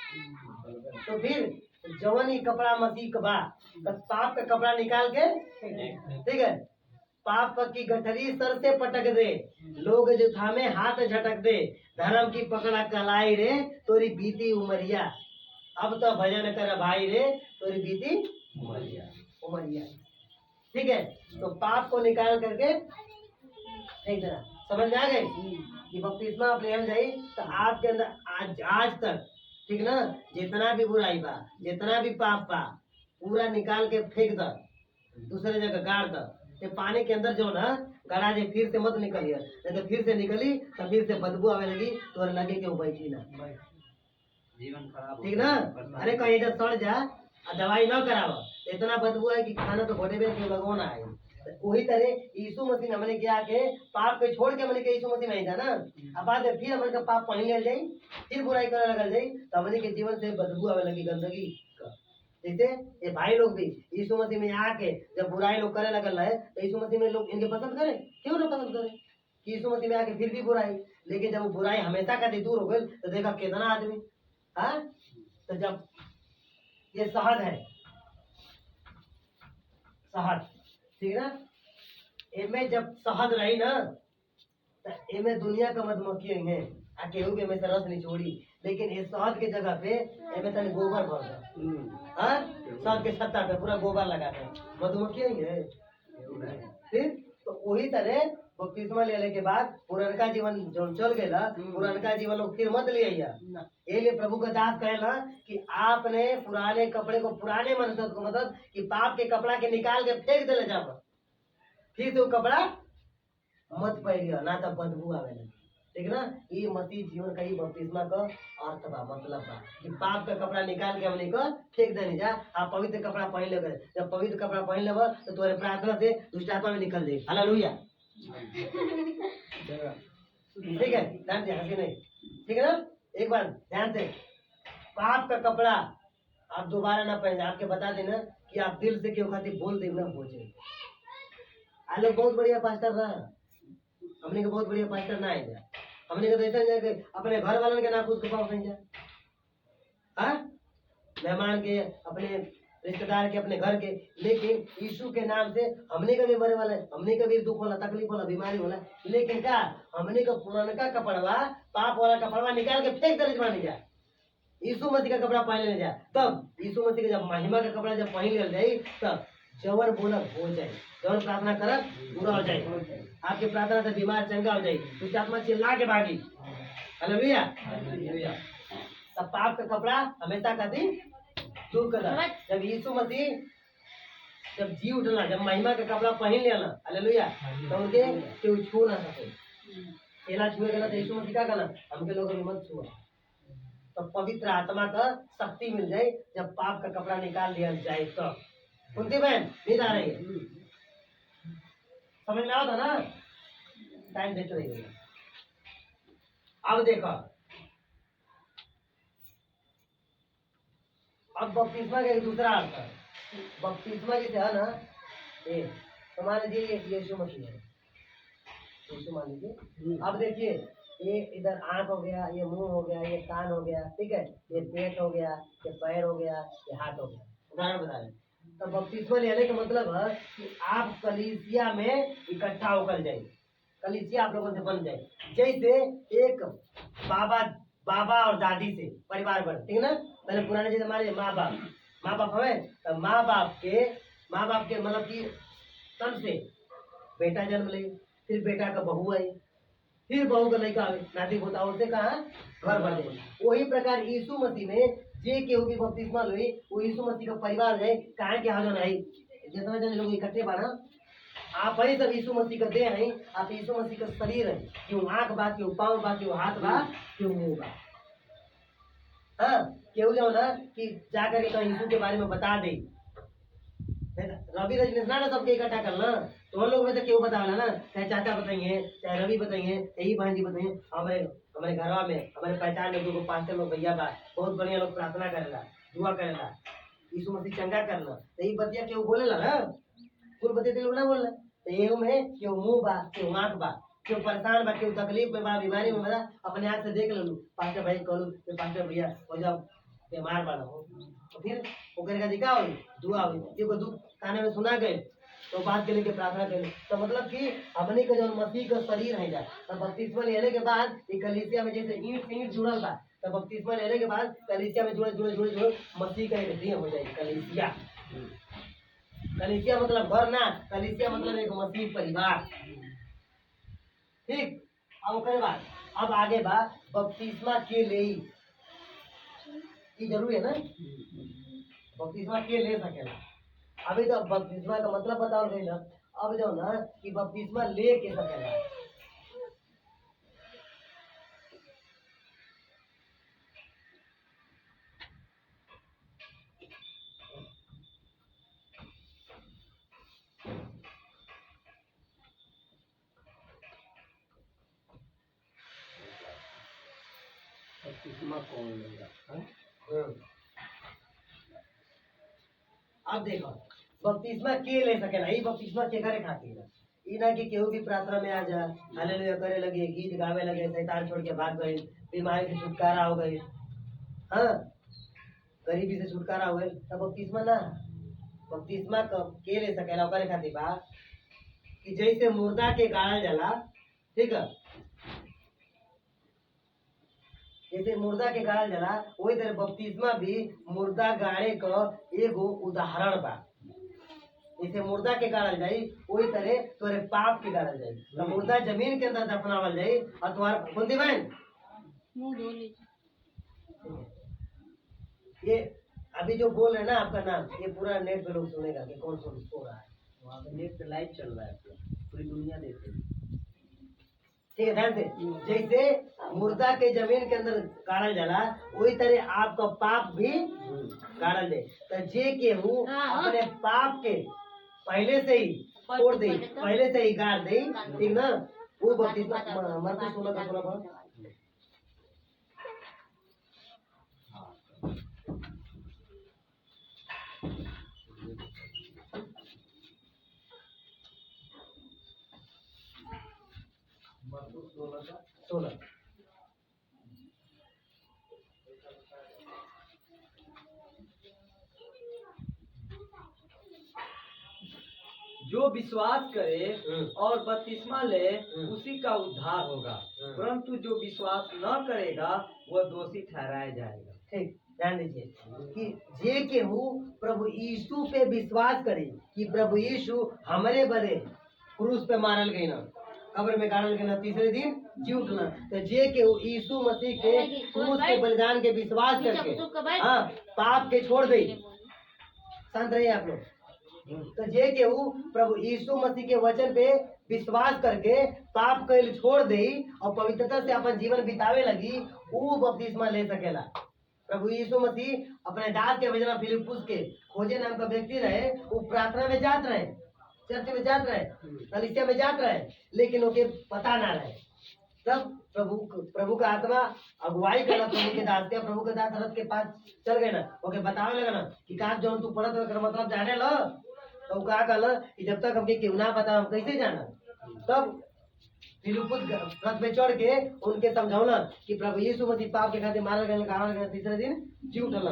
S2: तो फिर जवन ही कपड़ा मसीह का बा, तो पाप का कपड़ा निकाल के, ठीक है, पाप की गठरी सर से पटक दे, लोग जो थामे हाथ झटक दे, धर्म की पकड़ा कलाई रे तोरी बीती उमरिया। अब तो भजन कर भाई रे तोरी बीती उमरिया। ठीक है, तो पाप को निकाल करके एक तरह समझ में आ गई कि बपतिस्मा आप ले जाई तो आपके अंदर आज तक, ठीक ना, जितना भी बुराई बा, जितना भी पाप बा, पूरा निकाल के फेंक दो, दूसरे जगह गाड़ दो। ये पानी के अंदर जो ना गड़ा जे फिर से मत निकलिए, नहीं तो फिर से निकली तो फिर से बदबू आवे लगी, तो लगे कि वो बैठी ना,
S1: जीवन खराब,
S2: ठीक ना। अरे कहीं इधर सड़ जा और दवाई न कराओ, इतना बदबू है कि खाना तो घोटे में क्यों लगवाना है। वही तरह यीशु मसीह ने हमने क्या के पाप के छोड़ के हमने के यीशु मसीह नहीं था ना, अब बाद में फिर हमने का पाप पहन ले जाई, फिर बुराई करने लगल जाई, तो हमने के जीवन से बदबू आवे लगी गंदगी। जैसे ये भाई लोग भी यीशु मसीह में आके जब बुराई लोग करे लगल है, तो यीशु मसीह में लोग इनके पसंद करे, क्यों ना पसंद करे कि यीशु मसीह में आके फिर भी बुराई। लेकिन जब वो बुराई हमेशा का दूर हो गई तो देखा कितना आदमी, हाँ। तो जब ये शहद है, शहद, ठीक ना, एमे जब शहद रही ना तो एमे दुनिया का मधुमक्खी है आ केहू भी एमे से रस नहीं छोड़ी। लेकिन ये शहद के जगह पे एमे तनी गोबर भर दो, हाँ, शहद के छत्ता पे पूरा गोबर लगा दे, मधुमक्खी नहीं है। फिर तो वही तरह बपतिस्मा लेने के बाद पुरनका जीवन जो चल गया, पुरनका जीवन लोग फिर मत लिया। ये लिए प्रभु का दास कहेला कि आपने पुराने कपड़े को, पुराने मनुष्य को, मतलब कि पाप के कपड़ा के निकाल के फेंक देले जा, फिर तो कपड़ा मत पहनियो ना तो बदबू आवे लगी, ठीक ना। ये मसीह जीवन का ही बपतिस्मा का अर्थ बा, मतलब बा कि पाप का कपड़ा निकाल के हमने को फेंक देने जा, आप पवित्र कपड़ा पहन ले। जब पवित्र कपड़ा पहन ले तो तुम्हारे प्रार्थना से दुष्ट आत्मा में निकल जाए। हालेलुया, ठीक है, ध्यान से, हंसी नहीं, ठीक है ना। एक बार ध्यान से, पाप का कपड़ा आप दोबारा ना पहने। आपके बता देना कि आप दिल से क्यों खातिर बोल देना पहुंचे। आ लोग बहुत बढ़िया पास्टर रहा, हमने के बहुत बढ़िया पास्टर ना आएगा, हमने के तो ऐसा जाए कि अपने घर वालों के नाखून को पाँव जा, हाँ, मेहमान के, अपने रिश्तेदार के, अपने घर के। लेकिन यीशु के नाम से हमने का भी मरे वाला है, हमने का भी दुख होला, तकलीफ होला, बीमारी होला। लेकिन क्या हमने का पुराना कपड़वा, पाप वाला कपड़वा निकाल के फेंक देने मानी जाए, यीशु मसीह का कपड़ा पहन लेने जाए। तब यीशु मसीह का जब महिमा का कपड़ा जब पहन ले जाए, तब जवन बोलक हो जाए, जवन प्रार्थना करक पूरा हो जाए, आपकी प्रार्थना से बीमार चंगा हो जाए, कुछ आत्मा चिल्ला के भागी। हालेलुया। तब पाप का कपड़ा हमेशा खातिर दूर करना। जब यीशु मसीह जब जी उठला, जब महिमा का कपड़ा पहन लेना, हालेलुया, तो उनके केहू छू ना सके। केला छुए गला तो यीशु मसीह का कहना, हमके लोग मत छुआ, तो पवित्र आत्मा का शक्ति मिल जाए जब पाप का कपड़ा निकाल दिया जाए तो। कुंती बहन नींद आ रही है? समझ में आओ था ना? टाइम देते रहिए। अब देखो, अब बपतिस्मा का एक दूसरा अर्थ है। बपतिस्मा जैसे है ना, ये तो मान लीजिए यीशु मसीह है, यीशु मान लीजिए। अब देखिए, ये इधर आंख हो गया, ये मुंह हो गया, ये कान हो गया, ठीक है, ये पेट हो गया, ये पैर हो गया, ये हाथ हो गया। उदाहरण बता रहे। तो बपतिस्मा लेने का मतलब है कि आप कलीसिया में इकट्ठा होकर जाए, कलीसिया आप लोगों से बन जाए। जैसे एक बाबा और दादी से परिवार बन, ठीक है ना? पहले पुराने जैसे हमारे माँ बाप हमें, तो माँ बाप के मतलब कि तन से बेटा जन्म ले, फिर बेटा का बहू आई, फिर बहू का लड़का आवे, नाती पोता उससे कहा घर बढ़ जाए। वही प्रकार यीशु मसीह में जे केहू भी बपतिस्मा ली वो यीशु मसीह का परिवार है। कहा के हाजन है जितना जन लोग इकट्ठे बाना, आप ही सब यीशु मसीह का देह है, आप यीशु मसीह का शरीर है। क्यों आंख बा, क्यों पाँव बा, क्यों हाथ बा, क्यों मुंह बा। हाँ, केहू जो ना कि जाकर के कहीं यीशु के बारे में बता दे, रवि रजनीश ना सबके इकट्ठा करना, तो उन लोग में से क्यों बताना ना, चाहे चाचा बताएंगे, चाहे रवि बताएंगे, यही बहन जी बताएंगे। हमारे घर में हमारे पहचान में दो पास्टर लोग भैया बा, बहुत बढ़िया लोग प्रार्थना करेला, दुआ करेला, यीशु मसीह चंगा करना, तो यही बतिया क्यों बोलेला ना, कुल बतिया लोग ना बोलना। तो ये में क्यों मुंह बा, क्यों आंख बा, क्यों परेशान बा, क्यों तकलीफ में बा, बीमारी में बा, अपने हाथ से देख लू। पास्टर भाई कहलू, पास्टर भैया हो जाओ बीमार वाला हो, तो फिर ओकर का दिखा हो, दुआ हो, ये दुख काने में सुना गए तो बात के लेके प्रार्थना करें। तो मतलब कि अपने का जो मसीह का शरीर है जा, तो बपतिस्मा लेने के बाद ये कलीसिया में जैसे ईंट से ईंट जुड़ल बा, तो बपतिस्मा लेने के बाद कलीसिया में जुड़े मसीह का एक देह हो जाए कलीसिया। कलीसिया मतलब घर ना, कलीसिया मतलब एक मसीह परिवार। ठीक, अब ओकरे बाद अब आगे बा बपतिस्मा के ले, ये जरूरी है ना, बपतिस्मा के ले सकेला। अभी तो बपतिस्मा का मतलब बताओ गई ना, अब जो ना कि बपतिस्मा ले के सकेला।
S4: बपतिस्मा कौन लेगा?
S2: अब देखो, बपतिस्मा के ले सकेला, ये बपतिस्मा के करे खातिर है। ई ना कि केहू भी प्रार्थना में आ जा, हालेलुया करे लगे, गीत गावे लगे, शैतान छोड़ के भाग गए, बीमारी से छुटकारा हो गई, हाँ, गरीबी से छुटकारा हो गई, तब बपतिस्मा ना। बपतिस्मा के ले सकेला ओकरे खातिर बा कि जैसे मुर्दा के गाड़ल जाला, ठीक है, जैसे मुर्दा के गाड़ल जाला वही तरह बपतिस्मा भी मुर्दा गाड़े का एगो उदाहरण बा। जैसे मुर्दा के गाड़ल जाई वही तरह तोरे पाप के गाड़ल जाई, तो मुर्दा जमीन के अंदर दफनावल जाई और तुम्हारा कुंती बहन ये अभी जो बोल रहे हैं ना आपका नाम, ये पूरा नेट पे लोग सुनेगा कि कौन सो रहा है।
S1: वहाँ पे नेट पे लाइव चल रहा है, पूरी दुनिया देख रही है।
S2: ठीक है, ध्यान से। जैसे मुर्दा के जमीन के अंदर गाड़ल जाला वही तरह आपका पाप भी गाड़ल जाए। तो जे केहू अपने पाप के पहले से ही छोड़ दे, पहले से ही गाड़ दे, ठीक ना, वो बपतिस्मा मरते 16 का 16 पर सोलह।
S5: जो विश्वास करे और बपतिस्मा ले उसी का उद्धार होगा, परंतु जो विश्वास न करेगा वह दोषी ठहराया जाएगा।
S2: ठीक, ध्यान दीजिए कि जे केहू प्रभु यीशु पे विश्वास करे कि प्रभु यीशु हमारे बदे क्रूस पे मारल गई ना, कब्र में गाड़ल गई ना, तीसरे दिन जी उठना। तो जे केहू यीशु मसीह के क्रूस के बलिदान के विश्वास करके हाँ पाप के छोड़ दे, शांत रहिए आप लोग। तो जे केहू प्रभु यीशु मसीह के वचन पे विश्वास करके पाप कैल छोड़ दे और पवित्रता से अपन जीवन बितावे लगी, वो बपतिस्मा ले सकेला। प्रभु यीशु मसीह अपने दास के भेजना फिलिप्पुस के खोजे नाम का व्यक्ति रहे, वो प्रार्थना में जात रहे, चर्च में जात रहे, कलीसिया में जात रहे, लेकिन उनके पता ना रहे। तब प्रभु का आत्मा अगुवाई करना प्रभु के दास के, प्रभु के दास रथ के पास चल गए ना, ओके बतावे लगा ना कि का जो तू पढ़त हो मतलब जाने लो। तो का कहला कि जब तक हमके क्यों ना पता हम कैसे जाना। तब फिलिप्पुस रथ में चढ़ के उनके समझौला कि प्रभु यीशु मसीह पाप के खातिर मारल गए, गाड़ल गए, तीसरे दिन जी उठल।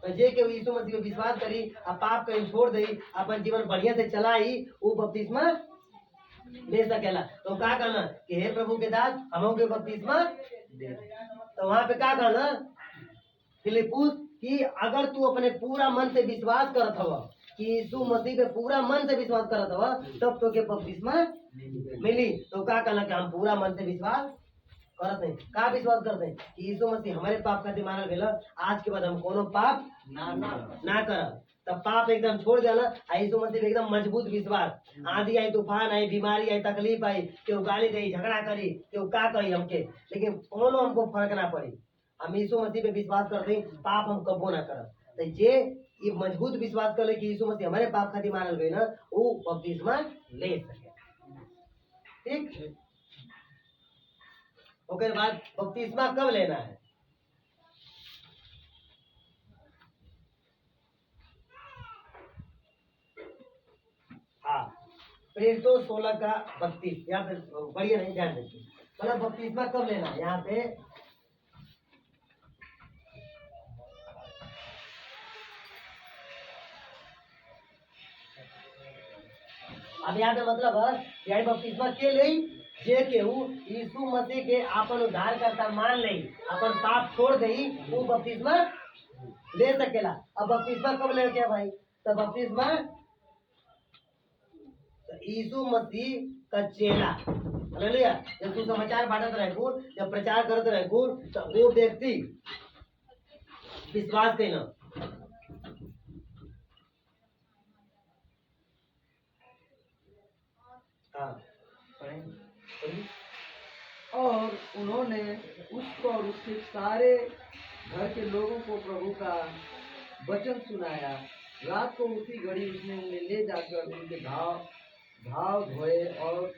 S2: तो जे के यीशु मसीह पे विश्वास करी आ पाप कहीं छोड़ दई, अपन जीवन बढ़िया से चलाई, वो बपतिस्मा ले सकेला। तो का कहना कि हे प्रभु के दास हमों के बपतिस्मा दे। तो वहाँ पे का कहना फिलिप्पुस कि अगर तू अपने पूरा मन से विश्वास करत हवा कि यीशु मसीह पे पूरा मन से विश्वास करत हवा, तब तो के बपतिस्मा मिली। तो का कहना कि हम पूरा मन से विश्वास करते हैं। का विश्वास करते हैं कि यीशु मसीह हमारे पाप खातिर मारल गेल, आज के बाद हम कोनो पाप ना करब। तब पाप एकदम छोड़ देला, यीशु मसीह एकदम मजबूत विश्वास। आंधी आई, तूफान आई, बीमारी आई, तकलीफ आई, केहू गाली दे, झगड़ा करी, केहू का कही हमके, लेकिन कोनो हमको फर्क ना पड़ी। हम यीशु मसीह पे विश्वास करते हैं, पाप हम कबो ना करब। तो जे ये मजबूत विश्वास कर ले कि यीशु मसीह हमारे पाप खातिर मारल गए ना, वो बपतिस्मा ले सके। ठीक, ओके बाद बपतिस्मा कब लेना है? हाँ, प्रेरितों 16 का 32, यहाँ पे बढ़िया नहीं, ध्यान रखिए। मतलब बपतिस्मा कब लेना है यहाँ पे? अब यहाँ पे मतलब है बपतिस्मा के लिए जे केहू यीशु मसीह के आपन उद्धार करता मान ले, अपन पाप छोड़ दई, वो बपतिस्मा ले सकेला। अब बपतिस्मा कब ले क्या भाई? तो बपतिस्मा यीशु मसीह का चेला, हालेलुया, जब तू समाचार बांटत रहे कुल, जब प्रचार करते रहे कुल, तो वो व्यक्ति विश्वास कइला। हाँ,
S5: और उन्होंने उसको और उसके सारे घर के लोगों को प्रभु का वचन सुनाया। रात को उसी घड़ी उसने उन्हें ले जाकर उनके घाव धोए और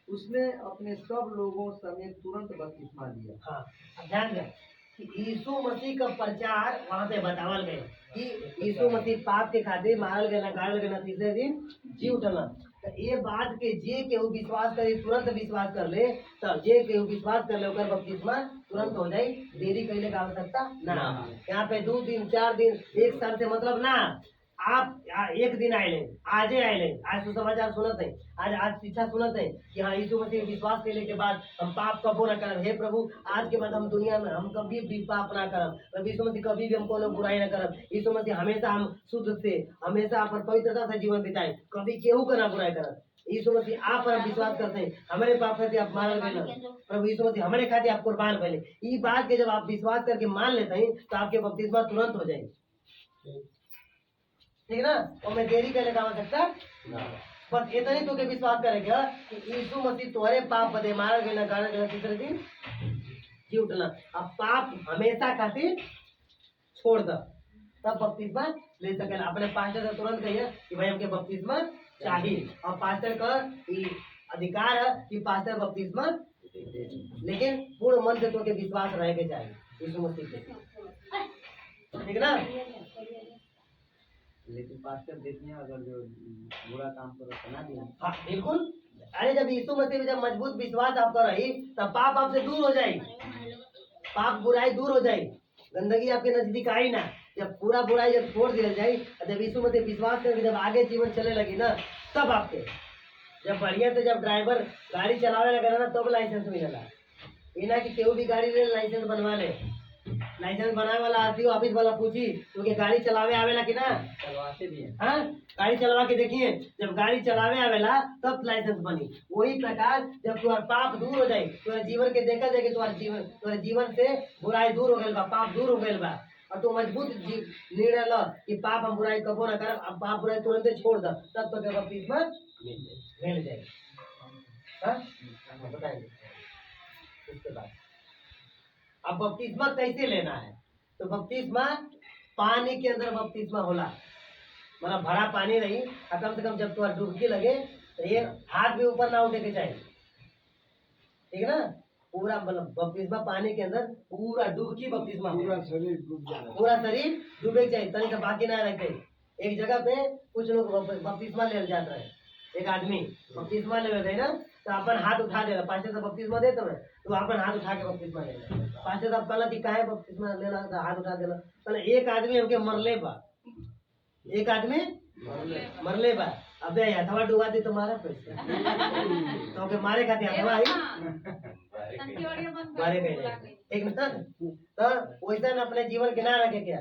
S5: उसने अपने सब लोगों समेत तुरंत बपतिस्मा लिया।
S2: हाँ, अब ध्यान दें कि यीशु मसीह का प्रचार वहाँ पे बतावल गए कि यीशु मसीह पाप के खातिर मारल गए, गाड़ल गए, तीसरे दिन जी उठल। तो ये बात के जे केहू विश्वास करे, तुरंत विश्वास कर ले, तब जे केहू विश्वास कर ले ओकर बपतिस्मा तुरंत हो जाए, देरी कैले का आवश्यकता ना। यहाँ पे 2 दिन 4 दिन 1 साल से मतलब ना। आप एक दिन आए, आजे आए, आज सुसमाचार सुनत है, आज शिक्षा सुनत है कि हाँ यीशु मसीह विश्वास करने के बाद हम पाप कबो ना करब। हे प्रभु, आज के बाद हम दुनिया में हम कभी भी पाप ना करब। प्रभु यीशु मसीह कभी भी हम कोनो बुराई ना करब। यीशु मसीह हमेशा हम शुद्ध से, हमेशा अपन पवित्रता से जीवन बिताए, कभी केहू का ना बुराई करब। यीशु मसीह आप पर हम विश्वास करते हैं, हमारे पाप खातिर आप मारल गए, प्रभु यीशु मसीह हमारे खातिर आप कुर्बान भइले। ये बात के जब आप विश्वास करके मान लेते हैं तो आपके बपतिस्मा तुरंत हो जाएगी। ठीक ना? और मैं देरी करने का आवश्यकता बस इतना ही तो के विश्वास करेगा कि यीशु मसीह तुम्हारे पाप बदे मारा गया, गाड़ा गया, तीसरे दिन जी उठना। अब पाप हमेशा खातिर छोड़ दो, तब बपतिस्मा ले सकेला। अपने पास्टर से तुरंत कहिए कि भाई हमके बपतिस्मा चाहिए, और पास्टर का अधिकार है कि पास्टर बपतिस्मा, लेकिन पूर्ण मन से तो के विश्वास रहे के चाहिए यीशु मसीह पे। ठीक ना?
S5: लेकिन पास्टर देखने अगर जो बुरा काम करो तो ना दिया।
S2: हाँ बिल्कुल। अरे जब यीशु मसीह में जब मजबूत विश्वास आपका रही, तब पाप आपसे दूर हो जाए, पाप बुराई दूर हो जाए, गंदगी आपके नजदीक आई ना। जब पूरा बुराई जब छोड़ दिया जाए, जब यीशु मसीह विश्वास करके जब आगे जीवन चले लगी ना, तब आपके जब बढ़िया से जब ड्राइवर गाड़ी चलावे लगे ना, तब लाइसेंस मिलेगा। ये ना कि केहू भी गाड़ी ले लाइसेंस बनवा ले। लाइसेंस बनाने वाला आरटीओ ऑफिस वाला पूछी क्योंकि गाड़ी चलावे आवेला कि ना,
S5: चलवाते भी हैं।
S2: हाँ, गाड़ी चलवा के देखिए, जब गाड़ी चलावे आवेला तब लाइसेंस बनी। वही प्रकार जब तुम्हारा पाप दूर हो जाए, तुम्हारे जीवन के देखा जाए कि तुम्हारे जीवन से बुराई दूर हो गई बा, पाप दूर हो गई बा, और तुम मजबूत निर्णय लो कि पाप हम बुराई कबो ना कर, अब पाप बुराई तुरंत छोड़ दो, तब तो क्या बपतिस्मा मिल जाएगी। हाँ, बताएंगे उसके बाद। अब बपतिस्मा कैसे लेना है? तो बपतिस्मा पानी के अंदर बपतिस्मा होला, मतलब भरा पानी रही और कम से कम जब तुम्हारी डुबकी लगे तो ये हाथ भी ऊपर ना उठे के चाहिए, ठीक है ना। पूरा मतलब बपतिस्मा पानी के अंदर पूरा डुबकी बपतिस्मा हो,
S4: पूरा शरीर डूब जाए।
S2: पूरा शरीर डूबे के चाहिए, तनी से बाकी ना रखे। एक जगह पे कुछ लोग बपतिस्मा ले जाता है, एक आदमी बपतिस्मा ले गए ना तो अपन हाथ उठा देना, पाँच से बपतिस्मा देते हैं तो अपन हाथ उठा के बपतिस्मा लेना, पाँच से कहला कि काहे बपतिस्मा लेना तो हाथ उठा देना, कहला एक आदमी हमके मरले बा, एक आदमी मरले बा, अबे हथवा डुबा दी तुम्हारा पैसा तो के मारे खाती हथवा आई मारे गए, ठीक ना। तो वैसा ना अपने जीवन के ना रखे क्या,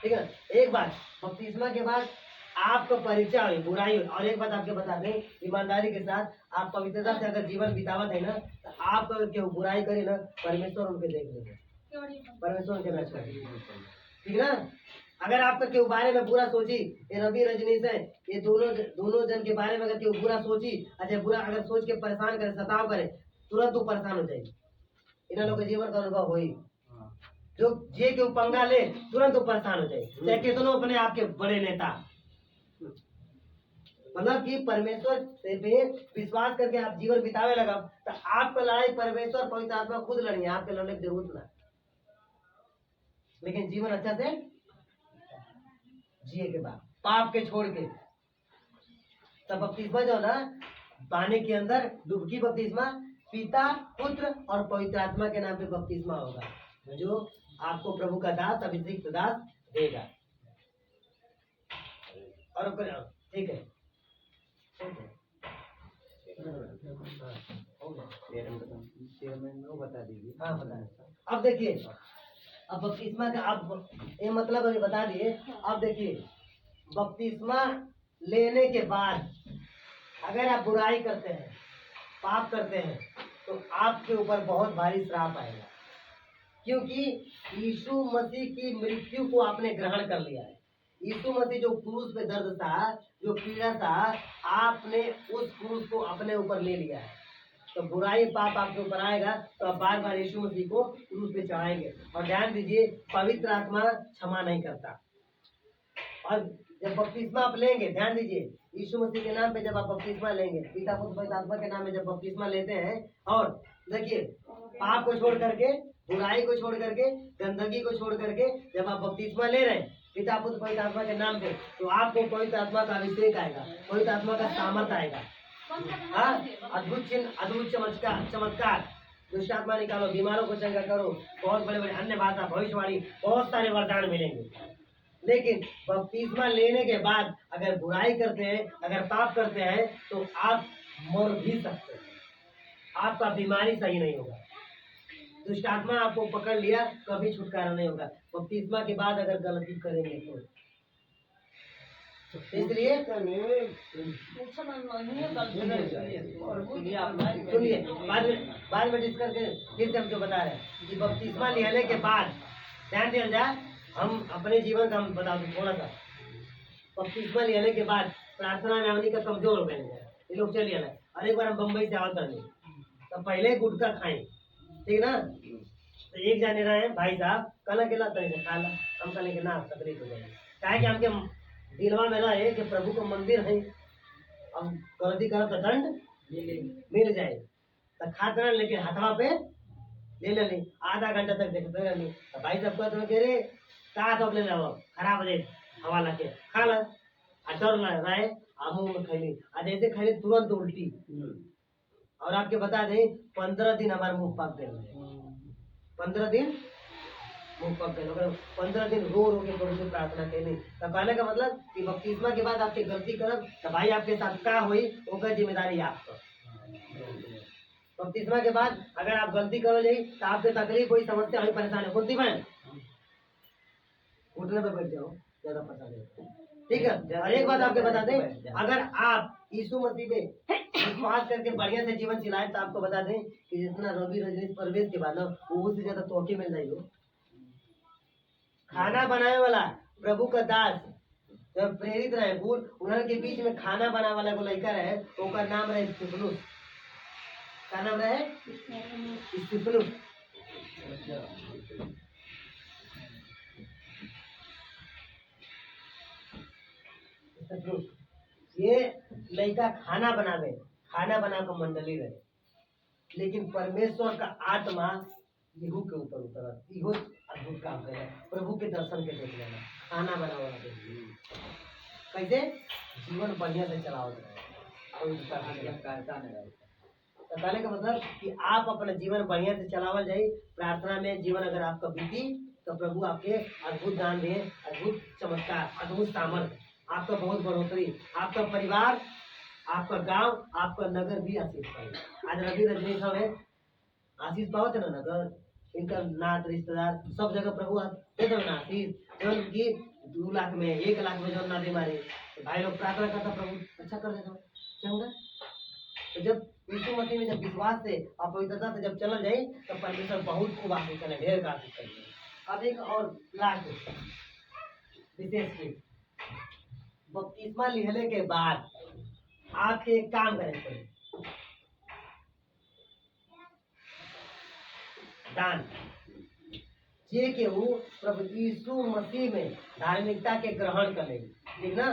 S2: ठीक है। एक बात बपतिस्मा के बाद आपको परीक्षा हुई, बुराई हुई, और एक बात आपके बता दें ईमानदारी के साथ आप पवित्रता से अगर जीवन बितावत है ना तो आप क्यों बुराई करे ना, परमेश्वर उनके देख लेंगे, परमेश्वर उनके रक्षा करेंगे, ठीक ना। अगर आपका क्यों बारे में बुरा सोची, ये रवि रजनीश है, ये दोनों जन के बारे में अगर क्यों बुरा सोची, अच्छा बुरा अगर सोच के परेशान करे, सताव करे, तुरंत वो परेशान हो जाएगी। इन लोगों के जीवन का अनुभव हुई, जो जे के पंगा ले तुरंत वो परेशान हो जाए, चाहे कितनों अपने आप के बड़े नेता, मतलब कि परमेश्वर पे विश्वास करके आप जीवन बितावे लगा तो आपका लड़ाई परमेश्वर पवित्र आत्मा खुद लड़ी, आपके लड़ने की जरूरत ना, लेकिन जीवन अच्छा से जिए के बाद पाप के छोड़ के तब बपतिस्मा जो ना पानी के अंदर डुबकी बपतिस्मा पिता पुत्र और पवित्र आत्मा के नाम पे बपतिस्मा होगा, जो आपको प्रभु का दास अभिषिक्त दास देगा। और ठीक है,
S5: बता दीजिए।
S2: हाँ बताएं। अब देखिए, अब बपतिस्मा का अब ये मतलब अभी बता दिए। अब देखिए बपतिस्मा लेने के बाद अगर आप बुराई करते हैं, पाप करते हैं, तो आपके ऊपर बहुत भारी श्राप आएगा, क्योंकि यीशु मसीह की मृत्यु को आपने ग्रहण कर लिया है। यीशु मसीह जो क्रूस पे दर्द था, जो पीड़ा था, आपने उस क्रूस को अपने ऊपर ले लिया है। तो बुराई पाप आपके ऊपर आएगा तो आप बार बार यीशु मसीह को क्रूस पे चढ़ाएंगे। और ध्यान दीजिए, पवित्र आत्मा क्षमा नहीं करता। और जब बपतिस्मा आप लेंगे, ध्यान दीजिए, यीशु मसीह के नाम पे जब आप बपतिस्मा लेंगे, पिता पुत्र पवित्र आत्मा के नाम में जब बपतिस्मा लेते हैं, और देखिए पाप को छोड़ करके, बुराई को छोड़ करके, गंदगी को छोड़ करके जब आप बपतिस्मा ले रहे हैं पिता पुत्र पवित्र आत्मा के नाम पे, तो आपको पवित्र आत्मा का अभिषेक आएगा, पवित्र आत्मा का सामर्थ आएगा। हाँ, अद्भुत चिन्ह, अद्भुत चमत्कार, दुष्ट आत्मा निकालो, बीमारों को चंगा करो, बहुत बड़े बड़े अन्य भाषा, भविष्यवाणी, बहुत सारे वरदान मिलेंगे। लेकिन बपतिस्मा लेने के बाद अगर बुराई करते हैं, अगर पाप करते हैं, तो आप मर भी सकते हैं, आपका बीमारी सही नहीं होगा, दुष्ट आत्मा आपको पकड़ लिया, कभी छुटकारा नहीं होगा बपतिस्मा के बाद अगर गलती करेंगे तो। इसलिए सुनिए, बाद में डिस्कस करें, फिर से हम जो बता रहे हैं कि बपतिस्मा लेने के बाद ध्यान दिया जाए, हम अपने जीवन का हम बता दूं थोड़ा सा। बपतिस्मा लेने के बाद प्रार्थना में हमने का कमजोर हो गए, ये लोग चलिए ना, और एक बार हम बम्बई से आवत करने तो पहले गुटखा खाएं, ठीक ना। तो एक जाने रहे भाई साहब, कल अकेला तरीके खा ला, हम कहने के ना तकलीफ हो जाएगी, क्या कि हमके दिलवा में रहे कि प्रभु को मंदिर है, अब गलती करो तो दंड मिल जाए, तो खाते रहे, लेकिन हथवा पे ले लेनी, आधा घंटा तक देखते रहनी। तो भाई साहब कहते कह रहे कहा तो ले लो, खराब दे हवा लगे खा ला, डर ना रहे, मुँह में खैली, जैसे खैली तुरंत उल्टी। और आपके बता दें 15 दिन हमारे मुंह पक गए, 15 दिन मुंह पक गए, 15 दिन रो रो के प्रभु से प्रार्थना कैली। तो कहने का मतलब कि बपतिस्मा के बाद आपकी गलती करब तो भाई आपके साथ का हुई, ओकर जिम्मेदारी आपका। बपतिस्मा के बाद अगर आप गलती करो जाई तो आपके तकलीफ हुई, समस्या हुई, परेशानी होती बहन, घुटने पे बैठ जाओ, ज्यादा परेशानी होता है, ठीक है। और एक बात आपके बता दें, अगर आप यीशु मसीह पे विश्वास करके बढ़िया से जीवन चलाए तो आपको बता दें कि जितना रवि रजनीश प्रवेश के बाद ना वो से ज्यादा तोहफे मिल जाएगी। खाना बनाने वाला प्रभु का दास जब प्रेरित रहे, उन्होंने के बीच में खाना बनाने वाला को लड़का रहे, तो उसका नाम रहे स्तिफनुस। क्या नाम रहे? स्तिफनुस। ये लड़का खाना बनाकर मंडली रहे, लेकिन परमेश्वर का आत्मा यहू के ऊपर उतरा, इहो अद्भुत काम करे, प्रभु के दर्शन के देख लेना, खाना बनावा कैसे जीवन बढ़िया से चलावत रहे। और उसका बताने का मतलब कि आप अपना जीवन बढ़िया से चलावल जाए, प्रार्थना में जीवन अगर आपका बीती तो प्रभु आपके अद्भुत दान दे, अद्भुत चमत्कार, अद्भुत सामर्थ्य, आपका बहुत बढ़ोतरी, आपका परिवार, आपका गांव, आपका नगर भी आशीष पाए। आज रवि रजनीश है आशीष पाओ थे ना, नगर इनका नात रिश्तेदार सब जगह प्रभु दे दो ना आशीष। जौन की 2 लाख में 1 लाख में जो ना दे मारे तो भाई लोग प्रार्थना करता प्रभु अच्छा कर देता चंगा। तो जब यीशु मसीह में जब विश्वास से और पवित्रता से जब चल जाए तो परमेश्वर बहुत खूब आशीष करे, ढेर का आशीष करे। अब एक और लाख विशेष चीज, बपतिस्मा लिहले के बाद आपके एक काम करें पड़े, दान जे के वो प्रभु यीशु मसीह में धार्मिकता के ग्रहण कर लेंगे, ठीक ना।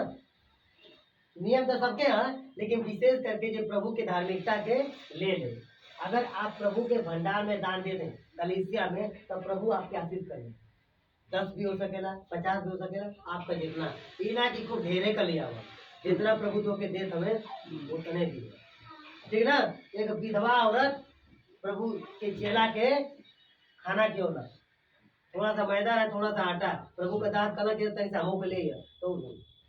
S2: नियम तो सबके हैं, लेकिन विशेष करके जो प्रभु के धार्मिकता के ले ले। अगर आप प्रभु के भंडार में दान दे दें कलीसिया में, तो प्रभु आपके आशीष करेंगे। 10 भी हो सकेला, 50 भी हो सकेला, आपका जितना, इना की खूब ढेरे का लिया हुआ, जितना प्रभु तो के देत हमें उतने दिए, ठीक ना। एक विधवा औरत प्रभु के चेला के खाना क्यों ना, थोड़ा सा मैदा है, थोड़ा सा आटा, प्रभु का दास कला के तरीके से हमों के लिए तो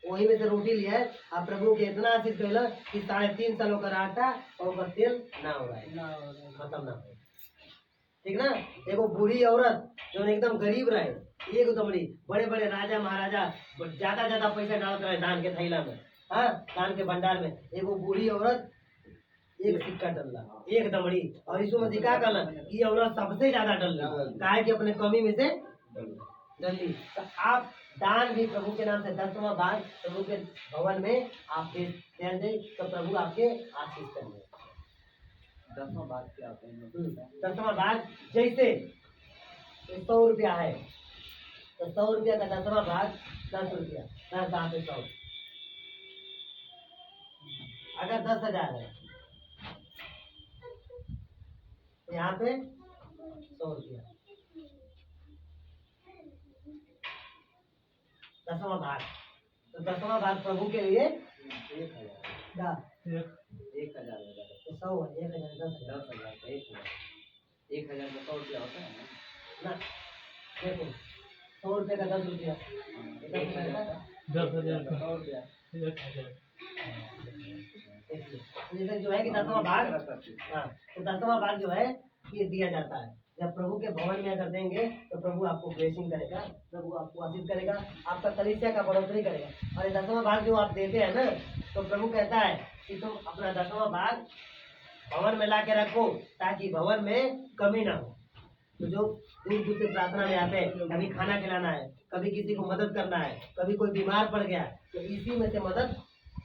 S2: वही में से रोटी लिया है। आप प्रभु के इतना आशीष कैला कि 3.5 सालों का आटा और तेल ना हो रहा है, खत्म ना हो, ठीक ना। एगो बूढ़ी औरत जो एकदम गरीब रहे, एक दमड़ी, बड़े बड़े राजा महाराजा ज्यादा पैसा डालते रहे दान के थैला में, हाँ दान के भंडार में, एगो बूढ़ी औरत 1 सिक्का डल्ला, 1 दमड़ी। और यीशु मसीह क्या कहला कि औरत सबसे ज्यादा डल्ला, काहे कि अपने कमी में से डल्ली। तो आप दान भी प्रभु के नाम से 10वां भाग प्रभु के भवन में आप दे दें, तो प्रभु आपके आशीष करेंगे।
S5: 10वां भाग क्या होता है?
S2: 10वां भाग जैसे 100 रुपया है तो 100 रुपया का 10वां भाग 10 रुपया, 10 दाम पे 100। अगर 10,000 है तो यहाँ पे 100 रुपया, 10वां भाग। तो 10वां भाग प्रभु के लिए
S5: 1,000
S2: तो 100 है, 1,000 10,000
S5: 10,000 1,000 का 100 रुपया होता है
S2: ना। देखो 100 रुपये का 10 रुपया,
S5: 10,000 का 100 रुपया।
S2: जैसे जो है कि 10वां भाग, हाँ तो 10वां भाग जो है ये दिया जाता है। जब प्रभु के भवन में अगर देंगे तो प्रभु आपको ब्लेसिंग करेगा, प्रभु आपको आशीष करेगा, आपका कलीसिया का बढ़ोतरी करेगा। और ये 10वां भाग जो आप देते हैं ना, तो प्रभु कहता है कि तुम अपना 10वां भाग भवन में ला के रखो ताकि भवन में कमी ना हो। तो जो दूर दूर से प्रार्थना में आते हैं, कभी खाना खिलाना है, कभी किसी को मदद करना है, कभी कोई बीमार पड़ गया, तो इसी में से मदद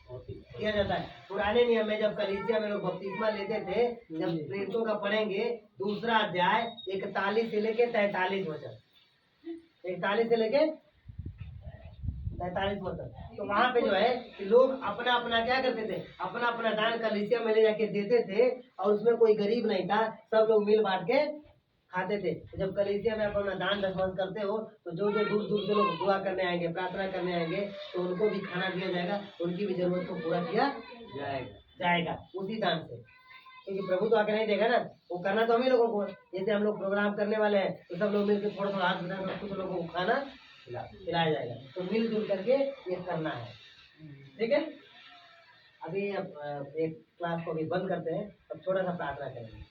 S2: किया जाता है। पुराने नियम में जब कलीसिया में लोग बपतिस्मा लेते थे, जब प्रेरितों का पढ़ेंगे 2 अध्याय 41 से लेके 43 वचन, 41 से लेके 43 वचन, तो वहाँ पे जो है कि लोग अपना अपना क्या करते थे, अपना अपना दान कलीसिया में ले जाके देते थे, और उसमें कोई गरीब नहीं था, सब लोग मिल बांट के खाते थे। जब कलीसिया में आप अपना दान दशमंश करते हो तो जो जो दूर दूर से लोग दुआ करने आएंगे, प्रार्थना करने आएंगे, तो उनको भी खाना दिया जाएगा, उनकी भी जरूरत को पूरा किया जाएगा उसी दान से। क्योंकि प्रभु तो आके नहीं देगा ना, वो करना तो हम ही लोगों को। जैसे हम लोग प्रोग्राम करने वाले हैं तो सब लोग मिलकर थोड़ा थोड़ा हाथ बना कुछ लोगों को खाना खिलाया जाएगा, तो मिलजुल करके ये करना है, ठीक है। अभी अब एक क्लास को भी बंद करते हैं, अब थोड़ा सा प्रार्थना करेंगे।